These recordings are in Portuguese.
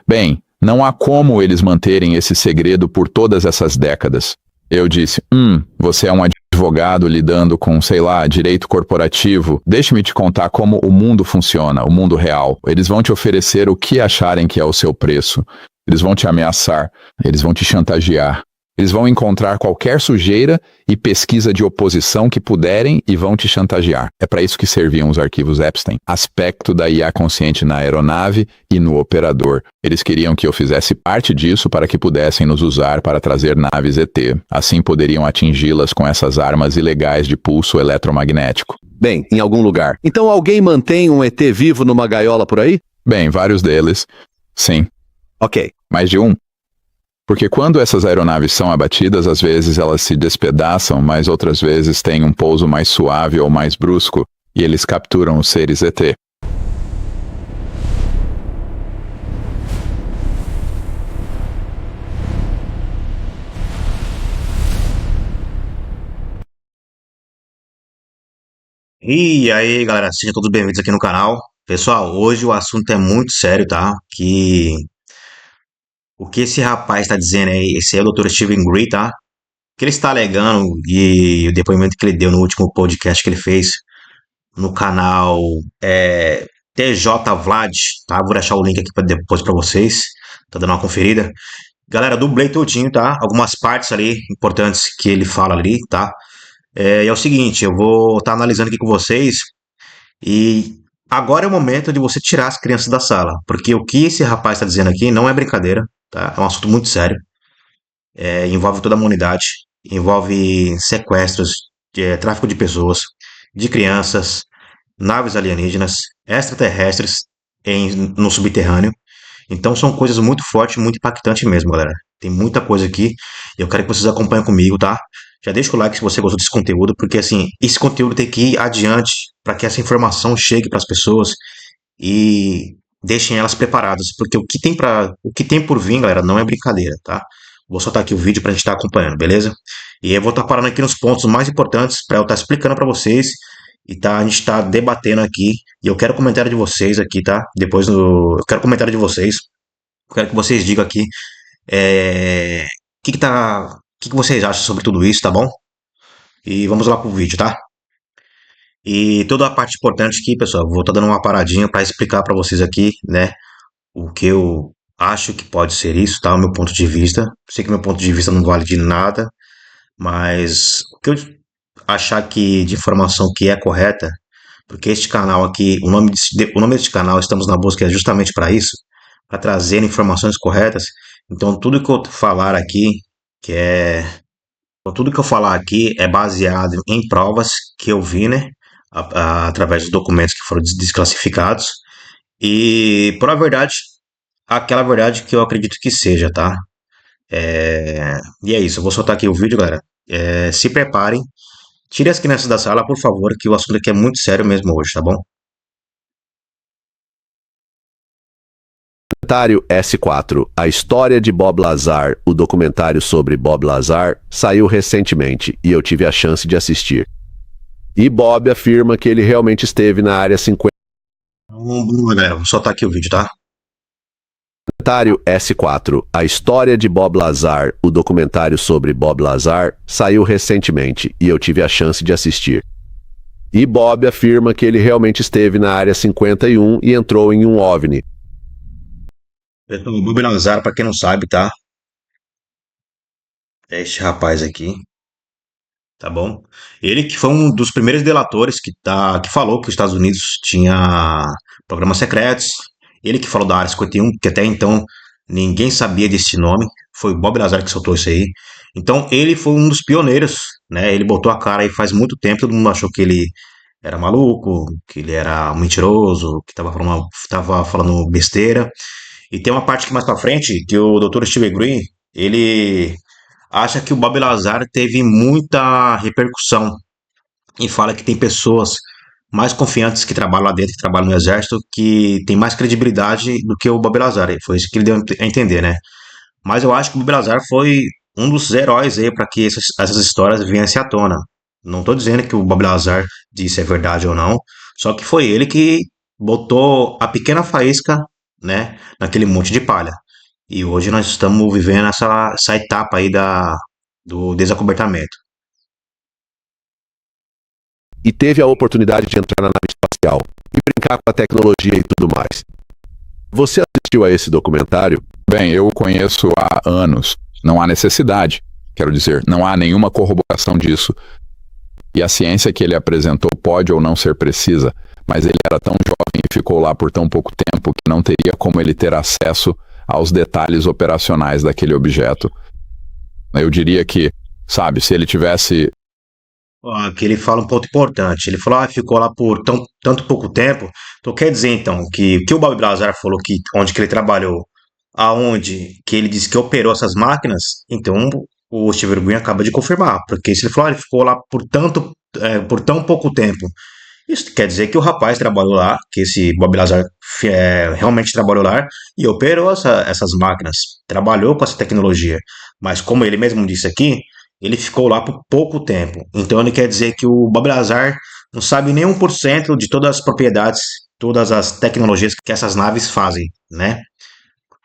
Bem, não há como eles manterem esse segredo por todas essas décadas. Eu disse, você é um advogado lidando com, sei lá, direito corporativo. Deixe-me te contar como o mundo funciona, o mundo real. Eles vão te oferecer o que acharem que é o seu preço. Eles vão te ameaçar, eles vão te chantagear. Eles vão encontrar qualquer sujeira e pesquisa de oposição que puderem e vão te chantagear. É para isso que serviam os arquivos Epstein. Aspecto da IA consciente na aeronave e no operador. Eles queriam que eu fizesse parte disso para que pudessem nos usar para trazer naves ET. Assim poderiam atingi-las com essas armas ilegais de pulso eletromagnético. Bem, em algum lugar. Então alguém mantém um ET vivo numa gaiola por aí? Bem, vários deles. Sim. Ok. Mais de um. Porque quando essas aeronaves são abatidas, às vezes elas se despedaçam, mas outras vezes têm um pouso mais suave ou mais brusco, e eles capturam os seres ET. E aí, galera, sejam todos bem-vindos aqui no canal. Pessoal, hoje o assunto é muito sério, tá? O que esse rapaz está dizendo aí, esse é o Dr. Steven Greer, tá? O que ele está alegando e o depoimento que ele deu no último podcast que ele fez no canal TJ Vlad, tá? Vou deixar o link aqui depois para vocês, tá dando uma conferida. Galera, dublei todinho, tá? Algumas partes ali importantes que ele fala ali, tá? E é o seguinte, eu vou estar analisando aqui com vocês e agora é o momento de você tirar as crianças da sala, porque o que esse rapaz está dizendo aqui não é brincadeira, tá? É um assunto muito sério, envolve toda a humanidade, envolve sequestros, tráfico de pessoas, de crianças, naves alienígenas, extraterrestres no subterrâneo. Então são coisas muito fortes, muito impactantes mesmo, galera. Tem muita coisa aqui e eu quero que vocês acompanhem comigo, tá? Já deixa o like se você gostou desse conteúdo, porque assim, esse conteúdo tem que ir adiante para que essa informação chegue para as pessoas e deixem elas preparadas, porque o que tem por vir, galera, não é brincadeira, tá? Vou soltar aqui o vídeo pra gente estar acompanhando, beleza? E eu vou estar parando aqui nos pontos mais importantes para eu estar explicando para vocês e a gente tá debatendo aqui. E eu quero comentário de vocês aqui, tá? Eu quero comentário de vocês. Eu quero que vocês digam aqui o que vocês acham sobre tudo isso, tá bom? E vamos lá pro vídeo, tá? E toda a parte importante aqui, pessoal, vou estar dando uma paradinha para explicar para vocês aqui, né, o que eu acho que pode ser isso, tá? O meu ponto de vista. Sei que meu ponto de vista não vale de nada, mas o que eu achar que de informação que é correta, porque este canal aqui, o nome deste canal, estamos na busca é justamente para isso, para trazer informações corretas. Então tudo que eu falar aqui, que é então, tudo que eu falar aqui é baseado em provas que eu vi, né? Através dos documentos que foram desclassificados. E, por a verdade, aquela verdade que eu acredito que seja, tá? E é isso, eu vou soltar aqui o vídeo, galera. Se preparem. Tire as crianças da sala, por favor, que o assunto aqui é muito sério mesmo hoje, tá bom? Documentário S4, a história de Bob Lazar, o documentário sobre Bob Lazar, saiu recentemente e eu tive a chance de assistir. E Bob afirma que ele realmente esteve na área 50. Galera, vou soltar aqui o vídeo, tá? Documentário S4, a história de Bob Lazar, o documentário sobre Bob Lazar, saiu recentemente e eu tive a chance de assistir. E Bob afirma que ele realmente esteve na área 51 e entrou em um OVNI. O Bob Lazar, pra quem não sabe, tá? É este rapaz aqui, tá bom? Ele que foi um dos primeiros delatores que falou que os Estados Unidos tinha programas secretos. Ele que falou da Área 51, que até então ninguém sabia desse nome. Foi o Bob Lazar que soltou isso aí. Então ele foi um dos pioneiros, né? Ele botou a cara aí faz muito tempo, todo mundo achou que ele era maluco, que ele era mentiroso, que tava falando besteira. E tem uma parte que mais pra frente, que o Dr. Steve Green, ele acha que o Bob Lazar teve muita repercussão e fala que tem pessoas mais confiantes que trabalham lá dentro, que trabalham no exército, que tem mais credibilidade do que o Bob Lazar. Foi isso que ele deu a entender, né? Mas eu acho que o Bob Lazar foi um dos heróis aí para que essas histórias viessem à tona. Não estou dizendo que o Bob Lazar disse é verdade ou não, só que foi ele que botou a pequena faísca né, naquele monte de palha. E hoje nós estamos vivendo essa etapa aí do desacobertamento. E teve a oportunidade de entrar na nave espacial e brincar com a tecnologia e tudo mais. Você assistiu a esse documentário? Bem, eu o conheço há anos. Não há necessidade. Quero dizer, não há nenhuma corroboração disso. E a ciência que ele apresentou pode ou não ser precisa, mas ele era tão jovem e ficou lá por tão pouco tempo que não teria como ele ter acesso aos detalhes operacionais daquele objeto. Eu diria que, sabe, se ele tivesse... Ó, aqui ele fala um ponto importante. Ele falou, ficou lá por tanto pouco tempo. Então quer dizer, então, que o Bob Lazar falou que onde que ele trabalhou, aonde que ele disse que operou essas máquinas, então o Steve Green acaba de confirmar. Porque se ele falou, ele ficou lá por tão pouco tempo. Isso quer dizer que o rapaz trabalhou lá, que esse Bob Lazar realmente trabalhou lá e operou essas máquinas, trabalhou com essa tecnologia. Mas como ele mesmo disse aqui, ele ficou lá por pouco tempo. Então ele quer dizer que o Bob Lazar não sabe nem 1% de todas as propriedades, todas as tecnologias que essas naves fazem, né?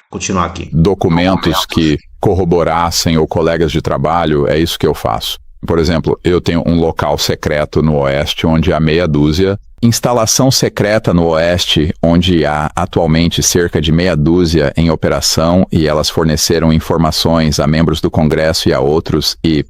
Continuar aqui. documentos que corroborassem ou colegas de trabalho, é isso que eu faço. Por exemplo, eu tenho um local secreto no Oeste onde há meia dúzia, instalação secreta no Oeste onde há atualmente cerca de meia dúzia em operação e elas forneceram informações a membros do Congresso e a outros e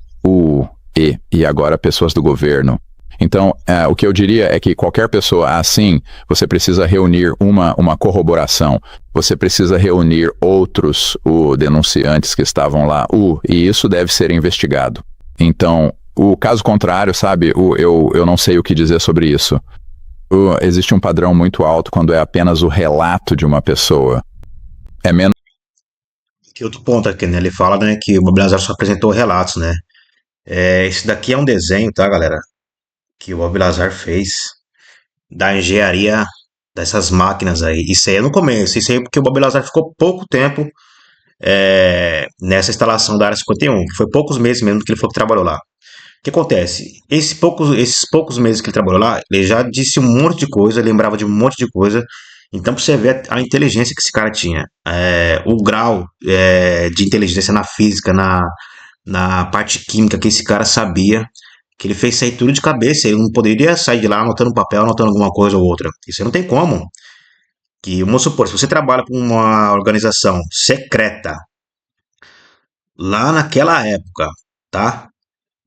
agora pessoas do governo. Então, o que eu diria é que qualquer pessoa assim, você precisa reunir uma corroboração, você precisa reunir outros denunciantes que estavam lá, e isso deve ser investigado. Então, o caso contrário, sabe, eu não sei o que dizer sobre isso. Existe um padrão muito alto quando é apenas o relato de uma pessoa. É menos... Que outro ponto aqui, né? Ele fala, né, que o Bob Lazar só apresentou relatos, né? Esse daqui é um desenho, tá, galera? Que o Bob Lazar fez da engenharia dessas máquinas aí. Isso aí é no começo, isso aí porque o Bob Lazar ficou pouco tempo nessa instalação da Área 51, que foi poucos meses mesmo que ele foi que trabalhou lá. O que acontece? Esses poucos meses que ele trabalhou lá, ele já disse um monte de coisa, lembrava de um monte de coisa. Então, pra você ver a inteligência que esse cara tinha, o grau de inteligência na física, na parte química que esse cara sabia, que ele fez sair tudo de cabeça. Ele não poderia sair de lá anotando um papel, anotando alguma coisa ou outra. Isso aí não tem como. Que, vamos supor, se você trabalha para uma organização secreta, lá naquela época, tá?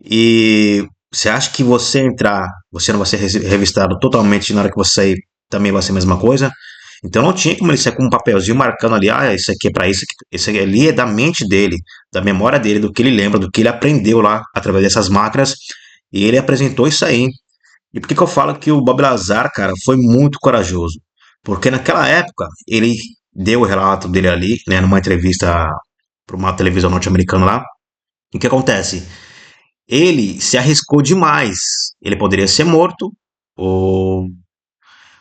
E você acha que você entrar, você não vai ser revistado totalmente na hora que você sair, também vai ser a mesma coisa? Então não tinha como ele sair com um papelzinho marcando ali, isso aqui é para isso, esse aqui ali é da mente dele, da memória dele, do que ele lembra, do que ele aprendeu lá através dessas máquinas, e ele apresentou isso aí. E por que eu falo que o Bob Lazar, cara, foi muito corajoso? Porque naquela época ele deu o relato dele ali, né, numa entrevista para uma televisão norte-americana lá. E o que acontece? Ele se arriscou demais. Ele poderia ser morto, ou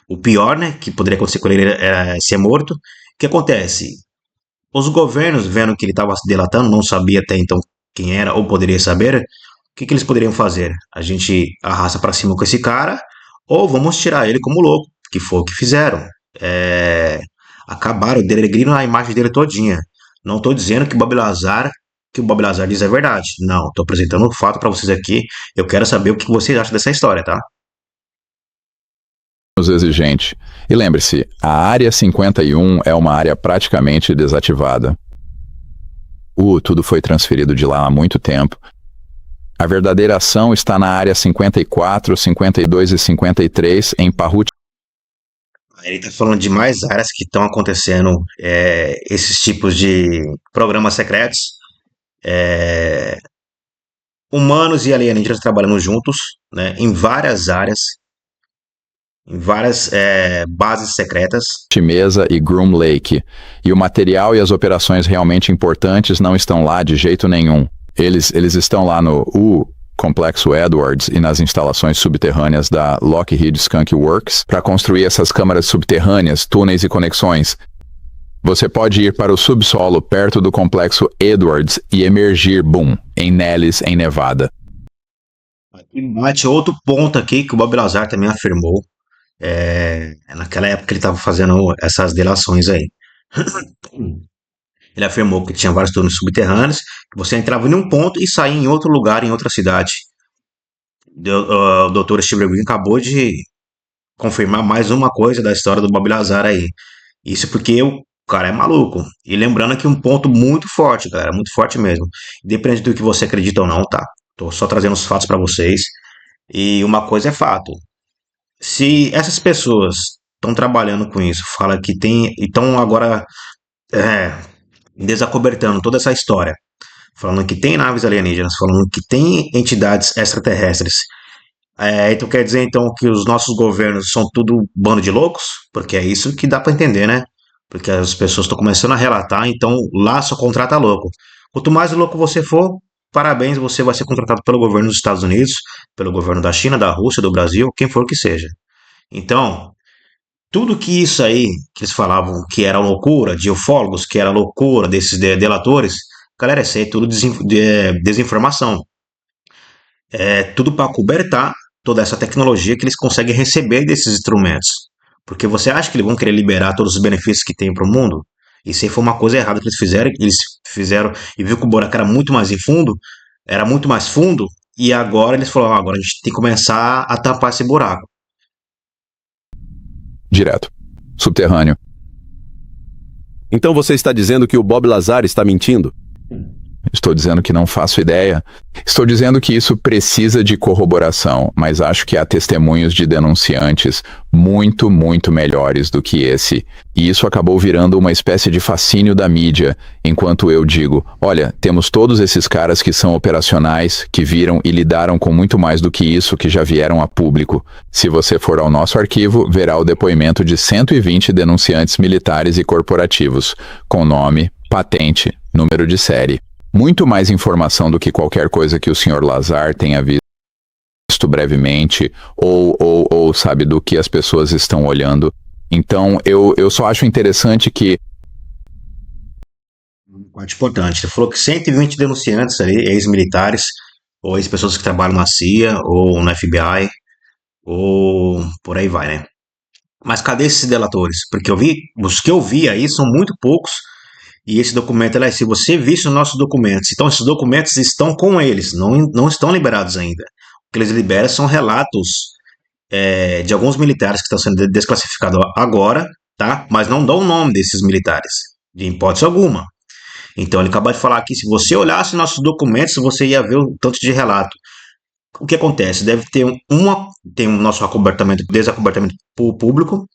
o pior, né, que poderia acontecer com ele era ser morto. O que acontece? Os governos, vendo que ele estava se delatando, não sabia até então quem era, ou poderia saber, o que eles poderiam fazer? A gente arrasta para cima com esse cara, ou vamos tirar ele como louco, que foi o que fizeram. Acabaram denegrindo a imagem dele todinha. Não estou dizendo que o Bob Lazar diz a verdade. Não, estou apresentando um fato para vocês aqui. Eu quero saber o que vocês acham dessa história, tá? exigente. E lembre-se, a Área 51 é uma área praticamente desativada. Tudo foi transferido de lá há muito tempo. A verdadeira ação está na Área 54, 52 e 53, em Pahut. Ele está falando de mais áreas que estão acontecendo esses tipos de programas secretos. Humanos e alienígenas trabalhando juntos, né, em várias áreas, em várias bases secretas. Mesa e Groom Lake. E o material e as operações realmente importantes não estão lá de jeito nenhum. Eles estão lá no Complexo Edwards e nas instalações subterrâneas da Lockheed Skunk Works para construir essas câmaras subterrâneas, túneis e conexões. Você pode ir para o subsolo perto do Complexo Edwards e emergir, em Nellis, em Nevada. Mate outro ponto aqui que o Bob Lazar também afirmou naquela época que ele estava fazendo essas delações aí. Ele afirmou que tinha vários túneis subterrâneos, que você entrava em um ponto e saía em outro lugar, em outra cidade. O Dr. Steve Green acabou de confirmar mais uma coisa da história do Bob Lazar aí. Isso porque o cara é maluco. E lembrando que um ponto muito forte, galera, muito forte mesmo. Independente do que você acredita ou não, tá? Tô só trazendo os fatos para vocês. E uma coisa é fato. Se essas pessoas estão trabalhando com isso, fala que tem, estão agora é, desacobertando toda essa história, falando que tem naves alienígenas, falando que tem entidades extraterrestres. Então quer dizer então que os nossos governos são tudo bando de loucos? Porque é isso que dá para entender, né? Porque as pessoas estão começando a relatar, então lá só contrata louco. Quanto mais louco você for, parabéns, você vai ser contratado pelo governo dos Estados Unidos, pelo governo da China, da Rússia, do Brasil, quem for que seja. Então, tudo que isso aí que eles falavam que era loucura de ufólogos, que era loucura desses delatores, galera, isso aí é tudo desinformação. É tudo para cobertar toda essa tecnologia que eles conseguem receber desses instrumentos. Porque você acha que eles vão querer liberar todos os benefícios que tem para o mundo? Isso aí foi uma coisa errada que eles fizeram e viu que o buraco era muito mais em fundo, era muito mais fundo, e agora eles falaram, agora a gente tem que começar a tampar esse buraco. Direto. Subterrâneo. Então você está dizendo que o Bob Lazar está mentindo? Estou dizendo que não faço ideia. Estou dizendo que isso precisa de corroboração, mas acho que há testemunhos de denunciantes muito, muito melhores do que esse. E isso acabou virando uma espécie de fascínio da mídia, enquanto eu digo, olha, temos todos esses caras que são operacionais, que viram e lidaram com muito mais do que isso, que já vieram a público. Se você for ao nosso arquivo, verá o depoimento de 120 denunciantes militares e corporativos, com nome, patente, número de série. Muito mais informação do que qualquer coisa que o Sr. Lazar tenha visto brevemente, ou sabe, do que as pessoas estão olhando. Então, eu só acho interessante que... Parte importante, ele falou que 120 denunciantes ali, ex-militares, ou ex-pessoas que trabalham na CIA, ou no FBI, ou por aí vai, né? Mas cadê esses delatores? Porque os que eu vi aí são muito poucos. E esse documento, se você visse os nossos documentos, então esses documentos estão com eles, não estão liberados ainda. O que eles liberam são relatos de alguns militares que estão sendo desclassificados agora, tá? Mas não dão o nome desses militares, de hipótese alguma. Então ele acabou de falar que se você olhasse nossos documentos, você ia ver o tanto de relato. O que acontece? Deve ter tem um nosso desacobertamento público,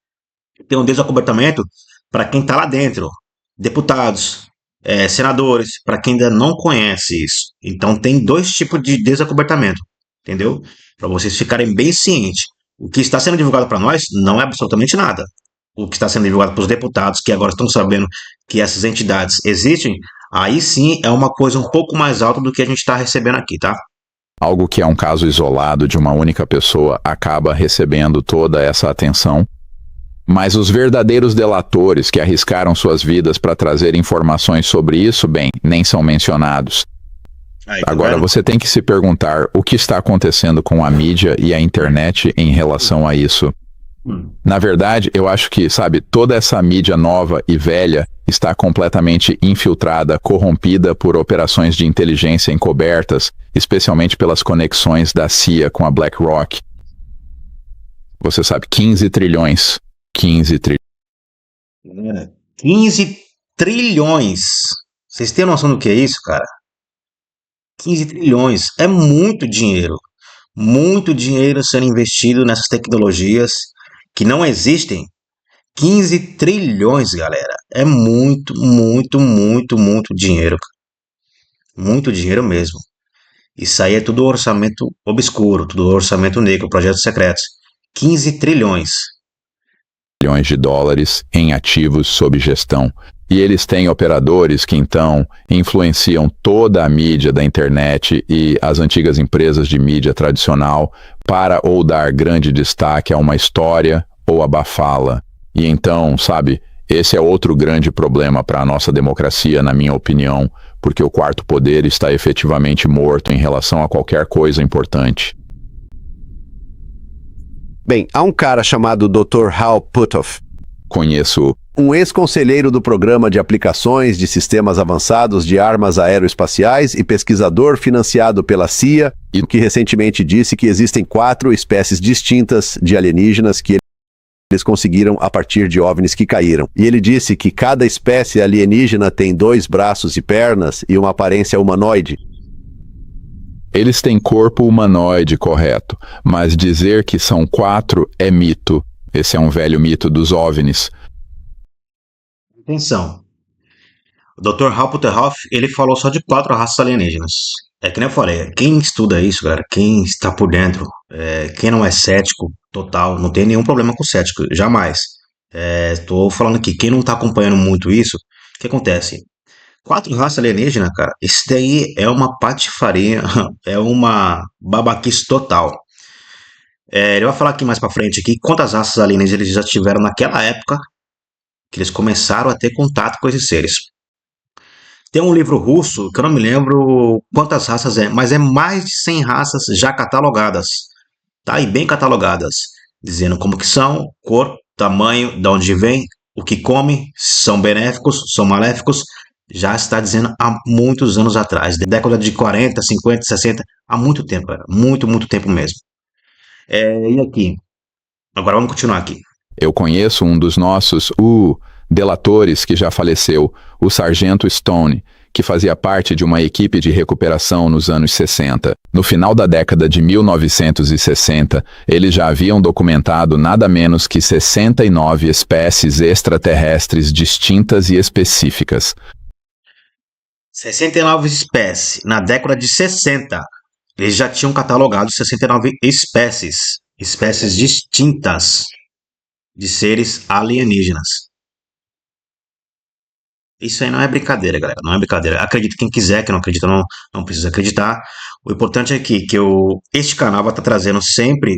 tem um desacobertamento para quem está lá dentro. Deputados, senadores, para quem ainda não conhece isso. Então tem dois tipos de desacobertamento, entendeu? Para vocês ficarem bem cientes. O que está sendo divulgado para nós não é absolutamente nada. O que está sendo divulgado para os deputados, que agora estão sabendo que essas entidades existem, aí sim é uma coisa um pouco mais alta do que a gente está recebendo aqui, tá? Algo que é um caso isolado de uma única pessoa acaba recebendo toda essa atenção. Mas os verdadeiros delatores que arriscaram suas vidas para trazer informações sobre isso, bem, nem são mencionados. Aí, tá Agora vendo? você tem que se perguntar o que está acontecendo com a mídia e a internet em relação a isso. Na verdade, eu acho que, sabe, toda essa mídia nova e velha está completamente infiltrada, corrompida por operações de inteligência encobertas, especialmente pelas conexões da CIA com a BlackRock. Você sabe, 15 trilhões. 15 trilhões. 15 trilhões. Vocês têm noção do que é isso, cara? 15 trilhões. É muito dinheiro. Muito dinheiro sendo investido nessas tecnologias que não existem. 15 trilhões, galera. É muito, muito, muito, muito dinheiro. Muito dinheiro mesmo. Isso aí é tudo orçamento obscuro, tudo orçamento negro, projetos secretos. 15 trilhões. Bilhões de dólares em ativos sob gestão. E eles têm operadores que então influenciam toda a mídia da internet e as antigas empresas de mídia tradicional para ou dar grande destaque a uma história ou abafá-la. E então, sabe, esse é outro grande problema para a nossa democracia, na minha opinião, porque o quarto poder está efetivamente morto em relação a qualquer coisa importante. Bem, há um cara chamado Dr. Hal Puthoff. Conheço. Um ex-conselheiro do Programa de Aplicações de Sistemas Avançados de Armas Aeroespaciais e pesquisador financiado pela CIA, e que recentemente disse que existem 4 espécies distintas de alienígenas que eles conseguiram a partir de OVNIs que caíram. E ele disse que cada espécie alienígena tem 2 braços e pernas e uma aparência humanoide. Eles têm corpo humanoide, correto, mas dizer que são 4 é mito. Esse é um velho mito dos OVNIs. Atenção. O Dr. Hal Putterhoff, ele falou só de 4 raças alienígenas. É que nem eu falei, quem estuda isso, galera, quem está por dentro, quem não é cético total, não tem nenhum problema com cético, jamais. Estou falando aqui, quem não está acompanhando muito isso, o que acontece? 4 raças alienígenas, cara, isso daí é uma patifaria, é uma babaquice total. Ele vai falar aqui mais pra frente aqui quantas raças alienígenas eles já tiveram naquela época que eles começaram a ter contato com esses seres. Tem um livro russo, que eu não me lembro quantas raças é, mas é mais de 100 raças já catalogadas, tá? E bem catalogadas, dizendo como que são, cor, tamanho, de onde vem, o que come, se são benéficos, são maléficos, já está dizendo há muitos anos atrás, da década de 40, 50, 60, há muito tempo, cara, muito, muito tempo mesmo. E aqui, agora vamos continuar aqui. Eu conheço um dos nossos, delatores que já faleceu, o Sargento Stone, que fazia parte de uma equipe de recuperação nos anos 60. No final da década de 1960, eles já haviam documentado nada menos que 69 espécies extraterrestres distintas e específicas. 69 espécies. Na década de 60, eles já tinham catalogado 69 espécies distintas de seres alienígenas. Isso aí não é brincadeira, galera. Não é brincadeira. Acredita quem quiser, quem não acredita não precisa acreditar. O importante é que este canal vai estar trazendo sempre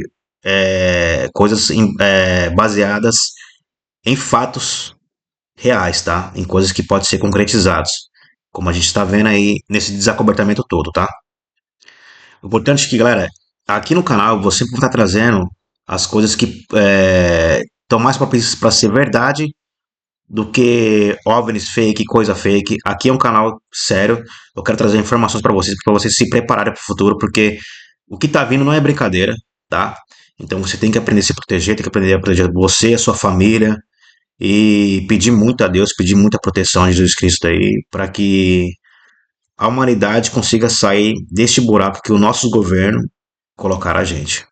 coisas baseadas em fatos reais, tá? Em coisas que podem ser concretizadas. Como a gente está vendo aí nesse desacobertamento todo, tá? O importante é que, galera, aqui no canal eu vou sempre estar trazendo as coisas que estão mais propícias para ser verdade do que OVNIs fake, coisa fake. Aqui é um canal sério. Eu quero trazer informações para vocês se prepararem para o futuro, porque o que tá vindo não é brincadeira, tá? Então você tem que aprender a se proteger, tem que aprender a proteger você, a sua família e pedir muito a Deus, pedir muita proteção a Jesus Cristo aí, para que a humanidade consiga sair deste buraco que o nosso governo colocar a gente.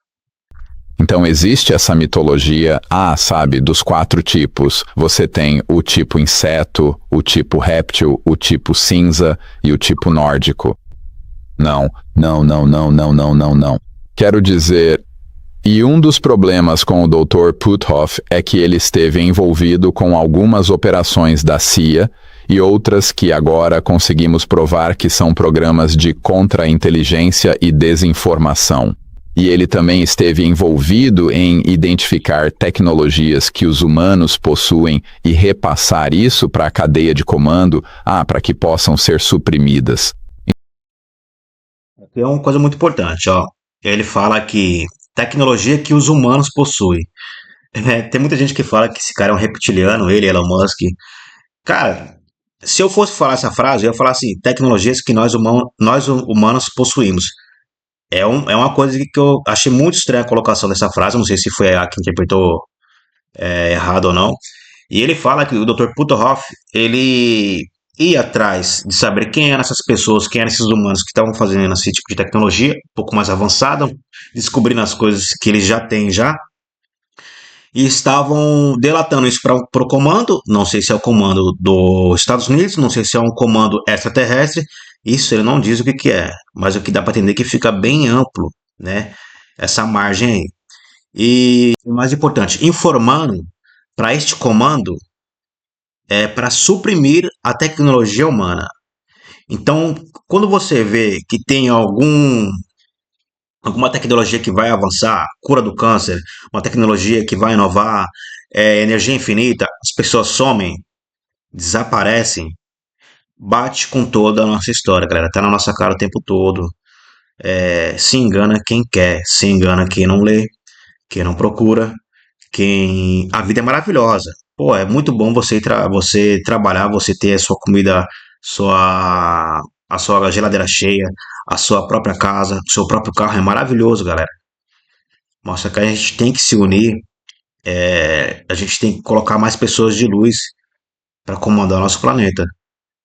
Então existe essa mitologia, sabe, dos 4 tipos. Você tem o tipo inseto, o tipo réptil, o tipo cinza e o tipo nórdico. Não. Quero dizer, e um dos problemas com o Dr. Puthoff é que ele esteve envolvido com algumas operações da CIA e outras que agora conseguimos provar que são programas de contra-inteligência e desinformação. E ele também esteve envolvido em identificar tecnologias que os humanos possuem e repassar isso para a cadeia de comando, para que possam ser suprimidas. É uma coisa muito importante, ó. Ele fala que tecnologia que os humanos possuem. Tem muita gente que fala que esse cara é um reptiliano, ele, Elon Musk. Cara, se eu fosse falar essa frase, eu ia falar assim, tecnologias que nós humanos possuímos. É uma coisa que eu achei muito estranha a colocação dessa frase, não sei se foi a que interpretou errado ou não. E ele fala que o Dr. Puthoff, ele ia atrás de saber quem eram essas pessoas, quem eram esses humanos que estavam fazendo esse tipo de tecnologia, um pouco mais avançada, descobrindo as coisas que eles já têm já, e estavam delatando isso para o comando, não sei se é o comando dos Estados Unidos, não sei se é um comando extraterrestre, isso ele não diz o que é, mas o que dá para entender é que fica bem amplo, né, essa margem aí. E o mais importante, informando para este comando para suprimir a tecnologia humana. Então, quando você vê que tem alguma tecnologia que vai avançar, cura do câncer, uma tecnologia que vai inovar, energia infinita, as pessoas somem, desaparecem, bate com toda a nossa história, galera. Tá na nossa cara o tempo todo. Se engana quem quer, se engana quem não lê, quem não procura, a vida é maravilhosa. Pô, é muito bom você trabalhar, você ter a sua comida, sua, a sua geladeira cheia, a sua própria casa, o seu próprio carro, é maravilhoso, galera. Mostra que a gente tem que se unir, a gente tem que colocar mais pessoas de luz para comandar o nosso planeta.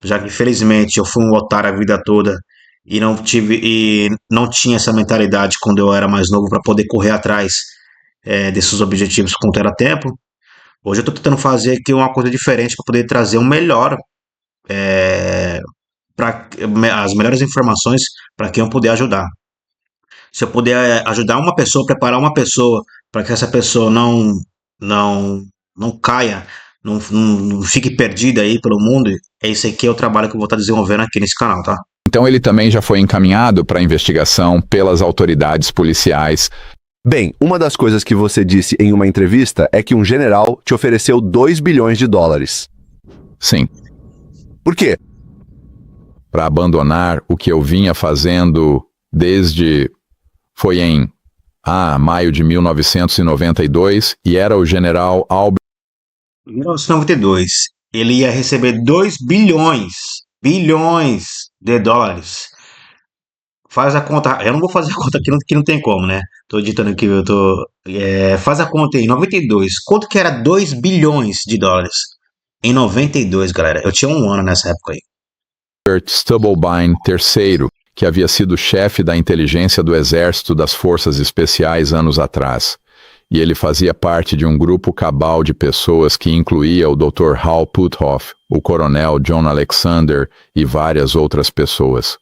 Já que infelizmente eu fui um otário a vida toda e não tinha essa mentalidade quando eu era mais novo para poder correr atrás desses objetivos quanto era tempo. Hoje eu estou tentando fazer aqui uma coisa diferente para poder trazer um melhor, para as melhores informações para quem eu puder ajudar. Se eu puder ajudar uma pessoa, preparar uma pessoa para que essa pessoa não não caia, não fique perdida aí pelo mundo, esse aqui é o trabalho que eu vou estar desenvolvendo aqui nesse canal, tá? Então ele também já foi encaminhado para investigação pelas autoridades policiais. Bem, uma das coisas que você disse em uma entrevista é que um general te ofereceu 2 bilhões de dólares. Sim, Por quê? para abandonar o que eu vinha fazendo desde... Foi em maio de 1992 e era o general Albert. Em 1992, ele ia receber 2 bilhões de dólares. Faz a conta, eu não vou fazer a conta aqui, que não tem como, né? Tô digitando aqui, faz a conta aí, 92. Quanto que era 2 bilhões de dólares? Em 92, galera. Eu tinha um ano nessa época aí. Stubblebine III, que havia sido chefe da inteligência do Exército das Forças Especiais anos atrás. E ele fazia parte de um grupo cabal de pessoas que incluía o Dr. Hal Puthoff, o coronel John Alexander e várias outras pessoas.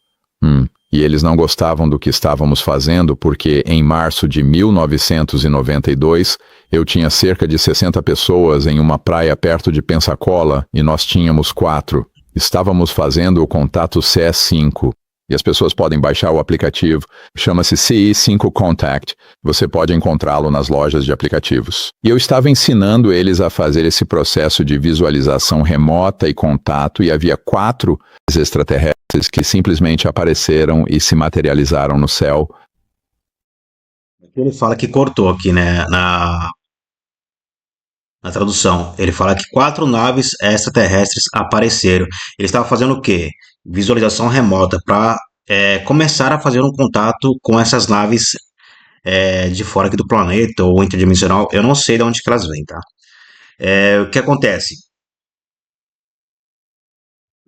E eles não gostavam do que estávamos fazendo porque, em março de 1992, eu tinha cerca de 60 pessoas em uma praia perto de Pensacola e nós tínhamos 4. Estávamos fazendo o contato CS5. E as pessoas podem baixar o aplicativo, chama-se CE5 Contact. Você pode encontrá-lo nas lojas de aplicativos. E eu estava ensinando eles a fazer esse processo de visualização remota e contato, e havia 4 extraterrestres que simplesmente apareceram e se materializaram no céu. Ele fala que cortou aqui, né, na tradução. Ele fala que 4 naves extraterrestres apareceram. Ele estava fazendo o quê? Visualização remota para começar a fazer um contato com essas naves de fora aqui do planeta ou interdimensional. Eu não sei de onde que elas vêm, tá? O que acontece?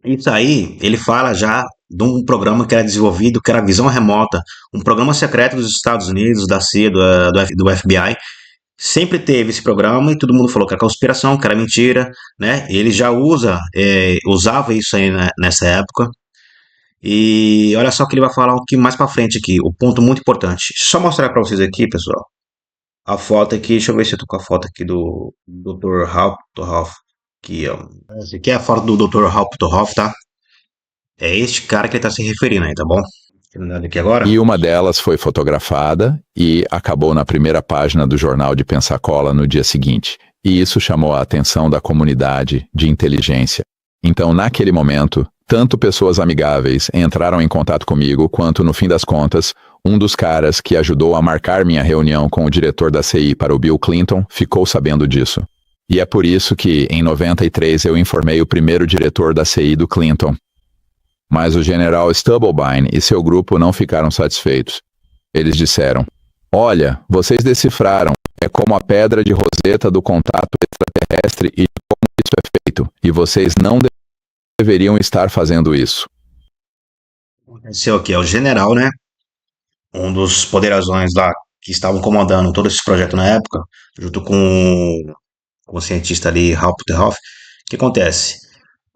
Isso aí, ele fala já de um programa que era desenvolvido, que era visão remota, um programa secreto dos Estados Unidos, da CIA, do FBI. Sempre teve esse programa e todo mundo falou que era conspiração, que era mentira, né? Ele já usava isso aí, né, nessa época. E olha só que ele vai falar um que mais pra frente aqui, o ponto muito importante. Só mostrar pra vocês aqui, pessoal, a foto aqui, deixa eu ver se eu tô com a foto aqui do Dr. Haupthoff, aqui, ó. Essa aqui é a foto do Dr. Haupthoff, tá? É este cara que ele tá se referindo aí, tá bom? Terminando aqui agora. E uma delas foi fotografada e acabou na primeira página do jornal de Pensacola no dia seguinte. E isso chamou a atenção da comunidade de inteligência. Então, naquele momento, tanto pessoas amigáveis entraram em contato comigo, quanto, no fim das contas, um dos caras que ajudou a marcar minha reunião com o diretor da CI para o Bill Clinton ficou sabendo disso. E é por isso que, em 93, eu informei o primeiro diretor da CI do Clinton. Mas o general Stubblebine e seu grupo não ficaram satisfeitos. Eles disseram: olha, vocês decifraram, é como a pedra de Roseta do contato extraterrestre e como isso é feito, e vocês não deveriam estar fazendo isso. Aconteceu aqui, é o general, né? Um dos poderosões lá que estavam comandando todo esse projeto na época, junto com o cientista ali, Haupthoff. O que acontece?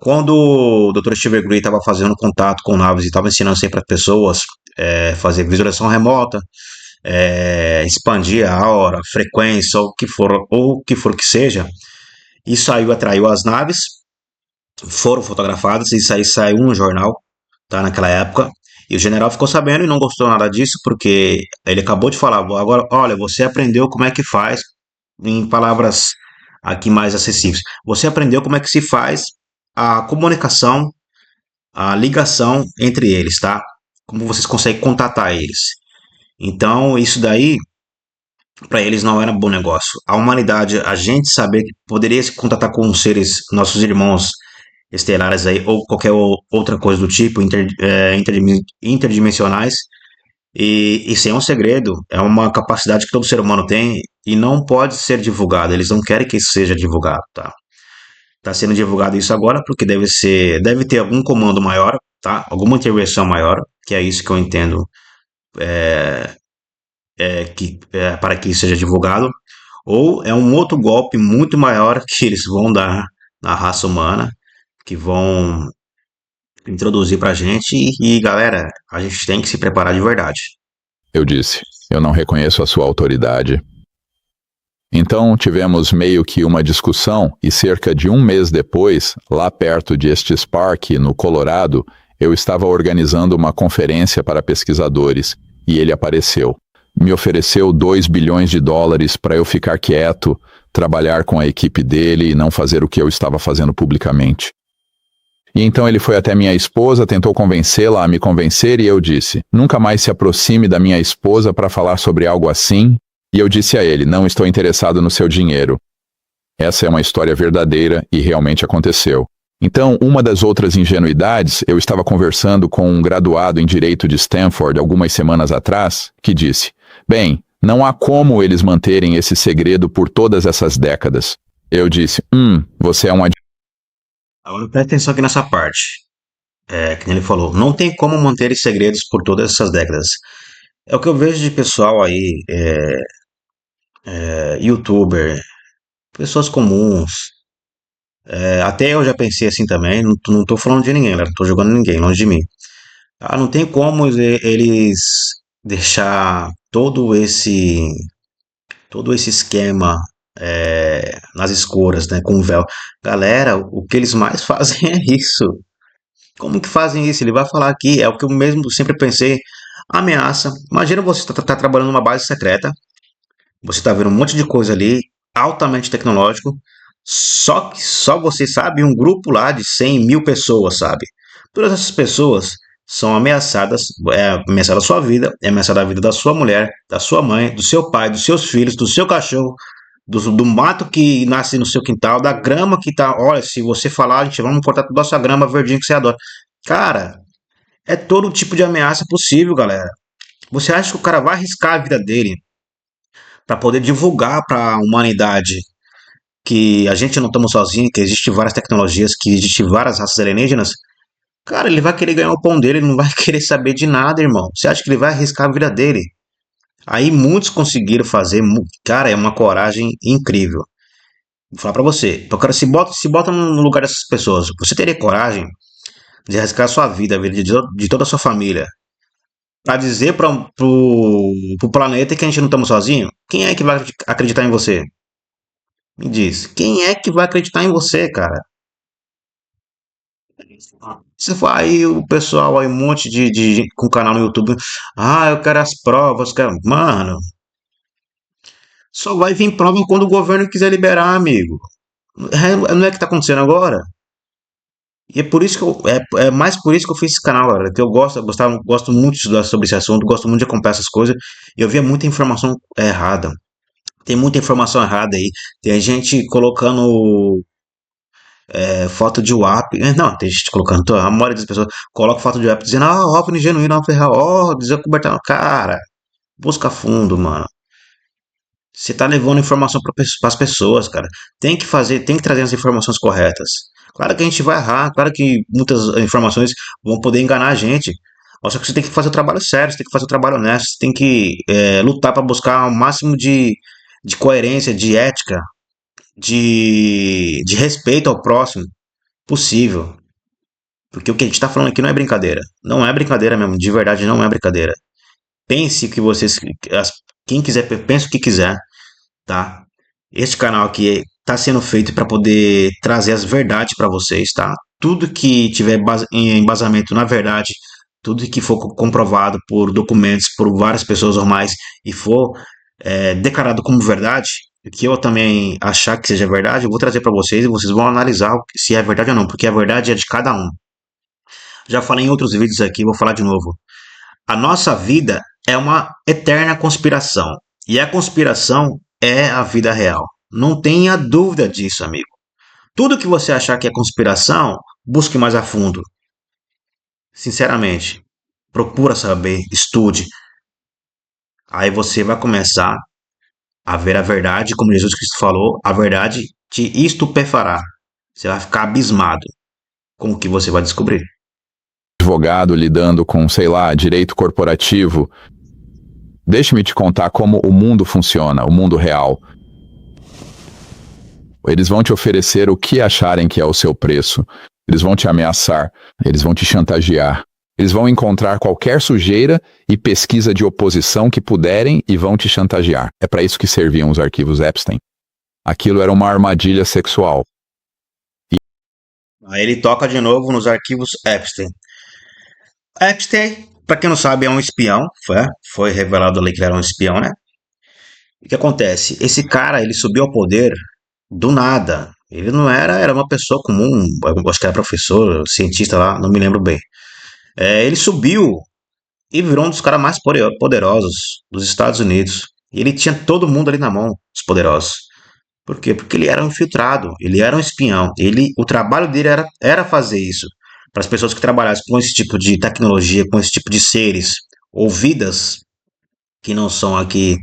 Quando o Dr. Steve Gray estava fazendo contato com naves e estava ensinando sempre as pessoas fazer visualização remota, expandir a aura, frequência, ou o que for que seja, isso aí atraiu as naves, foram fotografadas, isso aí saiu no jornal, tá, naquela época, e o general ficou sabendo e não gostou nada disso, porque ele acabou de falar, agora, olha, você aprendeu como é que faz, em palavras aqui mais acessíveis, você aprendeu como é que se faz a comunicação, a ligação entre eles, tá? Como vocês conseguem contatar eles. Então, isso daí para eles não era bom negócio. A humanidade, a gente saber que poderia se contatar com seres, nossos irmãos estelares aí, ou qualquer outra coisa do tipo, interdimensionais, e sem um segredo, é uma capacidade que todo ser humano tem e não pode ser divulgado. Eles não querem que isso seja divulgado, tá? Tá sendo divulgado isso agora porque deve ter algum comando maior, tá? Alguma intervenção maior, que é isso que eu entendo para que isso seja divulgado, ou é um outro golpe muito maior que eles vão dar na raça humana, que vão introduzir pra gente e galera, a gente tem que se preparar de verdade. Eu disse, eu não reconheço a sua autoridade. Então tivemos meio que uma discussão e cerca de um mês depois, lá perto de Estes Park, no Colorado, eu estava organizando uma conferência para pesquisadores e ele apareceu. Me ofereceu $2 bilhões para eu ficar quieto, trabalhar com a equipe dele e não fazer o que eu estava fazendo publicamente. E então ele foi até minha esposa, tentou convencê-la a me convencer e eu disse, nunca mais se aproxime da minha esposa para falar sobre algo assim. E eu disse a ele, não estou interessado no seu dinheiro. Essa é uma história verdadeira e realmente aconteceu. Então, uma das outras ingenuidades, eu estava conversando com um graduado em Direito de Stanford algumas semanas atrás, que disse, bem, não há como eles manterem esse segredo por todas essas décadas. Eu disse, você é um Agora presta atenção aqui nessa parte. Que nem ele falou, não tem como manter segredos por todas essas décadas. É o que eu vejo de pessoal aí, youtuber, pessoas comuns. Até eu já pensei assim também, não tô falando de ninguém, não tô jogando ninguém, longe de mim. Não tem como eles deixar todo esse esquema nas escuras, né, com o véu. Galera, o que eles mais fazem é isso. Como que fazem isso? Ele vai falar aqui, é o que eu mesmo sempre pensei. Ameaça. Imagina você tá trabalhando numa base secreta, você tá vendo um monte de coisa ali, altamente tecnológico, só que só você sabe, um grupo lá de 100 mil pessoas, sabe? Todas essas pessoas são ameaçadas, é ameaçada a sua vida, é ameaçada a vida da sua mulher, da sua mãe, do seu pai, dos seus filhos, do seu cachorro, do mato que nasce no seu quintal, da grama que tá. Olha, se você falar, a gente vamos cortar toda a sua grama verdinha que você adora. Cara, é todo tipo de ameaça possível, galera. Você acha que o cara vai arriscar a vida dele para poder divulgar para a humanidade que a gente não estamos sozinhos, que existem várias tecnologias, que existem várias raças alienígenas? Cara, ele vai querer ganhar o pão dele, ele não vai querer saber de nada, irmão. Você acha que ele vai arriscar a vida dele? Aí muitos conseguiram fazer, cara, é uma coragem incrível. Vou falar pra você, o cara se bota no lugar dessas pessoas. Você teria coragem de arriscar a sua vida, a vida de toda a sua família, pra dizer pro planeta que a gente não estamos sozinho? Quem é que vai acreditar em você? Me diz, quem é que vai acreditar em você, cara? Você fala aí, o pessoal aí, um monte de gente com canal no YouTube. Eu quero as provas, quero. Mano, só vai vir prova quando o governo quiser liberar, amigo. Não é que tá acontecendo agora? E é por isso que é mais por isso que eu fiz esse canal, galera. Que gosto muito de estudar sobre esse assunto, gosto muito de acompanhar essas coisas. E eu via muita informação errada. Tem muita informação errada aí. Tem gente colocando foto de WAP. Não, tem gente colocando. A maioria das pessoas coloca foto de WAP dizendo, OVNI genuíno, OVNI real, desencoberta. Cara, busca fundo, mano. Você tá levando informação para as pessoas, cara. Tem que trazer as informações corretas. Claro que a gente vai errar, claro que muitas informações vão poder enganar a gente. Só que você tem que fazer o trabalho sério, você tem que fazer o trabalho honesto, você tem que lutar para buscar o máximo de coerência, de ética, de respeito ao próximo possível. Porque o que a gente tá falando aqui não é brincadeira. Não é brincadeira mesmo, de verdade não é brincadeira. Pense que vocês. Quem quiser, pense o que quiser, tá? Este canal aqui está sendo feito para poder trazer as verdades para vocês, tá? Tudo que tiver embasamento na verdade, tudo que for comprovado por documentos, por várias pessoas normais e for declarado como verdade, que eu também achar que seja verdade, eu vou trazer para vocês e vocês vão analisar se é verdade ou não, porque a verdade é de cada um. Já falei em outros vídeos aqui, vou falar de novo. A nossa vida é uma eterna conspiração. E a conspiração é a vida real. Não tenha dúvida disso, amigo. Tudo que você achar que é conspiração, busque mais a fundo. Sinceramente, procura saber, estude. Aí você vai começar a ver a verdade, como Jesus Cristo falou, a verdade te estupefará. Você vai ficar abismado com o que você vai descobrir. Advogado lidando com, sei lá, direito corporativo. Deixe-me te contar como o mundo funciona, o mundo real. Eles vão te oferecer o que acharem que é o seu preço. Eles vão te ameaçar, eles vão te chantagear. Eles vão encontrar qualquer sujeira e pesquisa de oposição que puderem e vão te chantagear. É para isso que serviam os arquivos Epstein. Aquilo era uma armadilha sexual. Aí ele toca de novo nos arquivos Epstein. Epstein, para quem não sabe, é um espião. Foi revelado ali que ele era um espião, né? O que acontece? Esse cara, ele subiu ao poder do nada. Ele não era uma pessoa comum, eu acho que era professor, cientista lá, não me lembro bem. Ele subiu e virou um dos caras mais poderosos dos Estados Unidos. E ele tinha todo mundo ali na mão, os poderosos. Por quê? Porque ele era um infiltrado, ele era um espião. O trabalho dele era fazer isso. Para as pessoas que trabalhassem com esse tipo de tecnologia, com esse tipo de seres ou vidas que não são aqui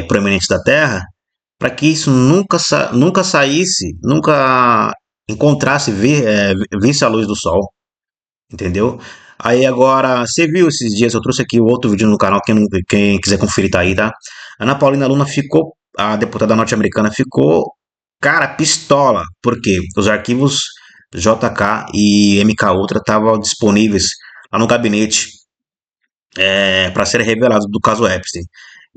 proeminentes da Terra, para que isso nunca saísse, nunca encontrasse, visse a luz do sol, entendeu? Aí agora, você viu esses dias, eu trouxe aqui o outro vídeo no canal, quem quiser conferir tá aí, tá? Ana Paulina Luna ficou, a deputada norte-americana ficou, cara, pistola, porque os arquivos JK e MK Ultra estavam disponíveis lá no gabinete para serem revelados do caso Epstein.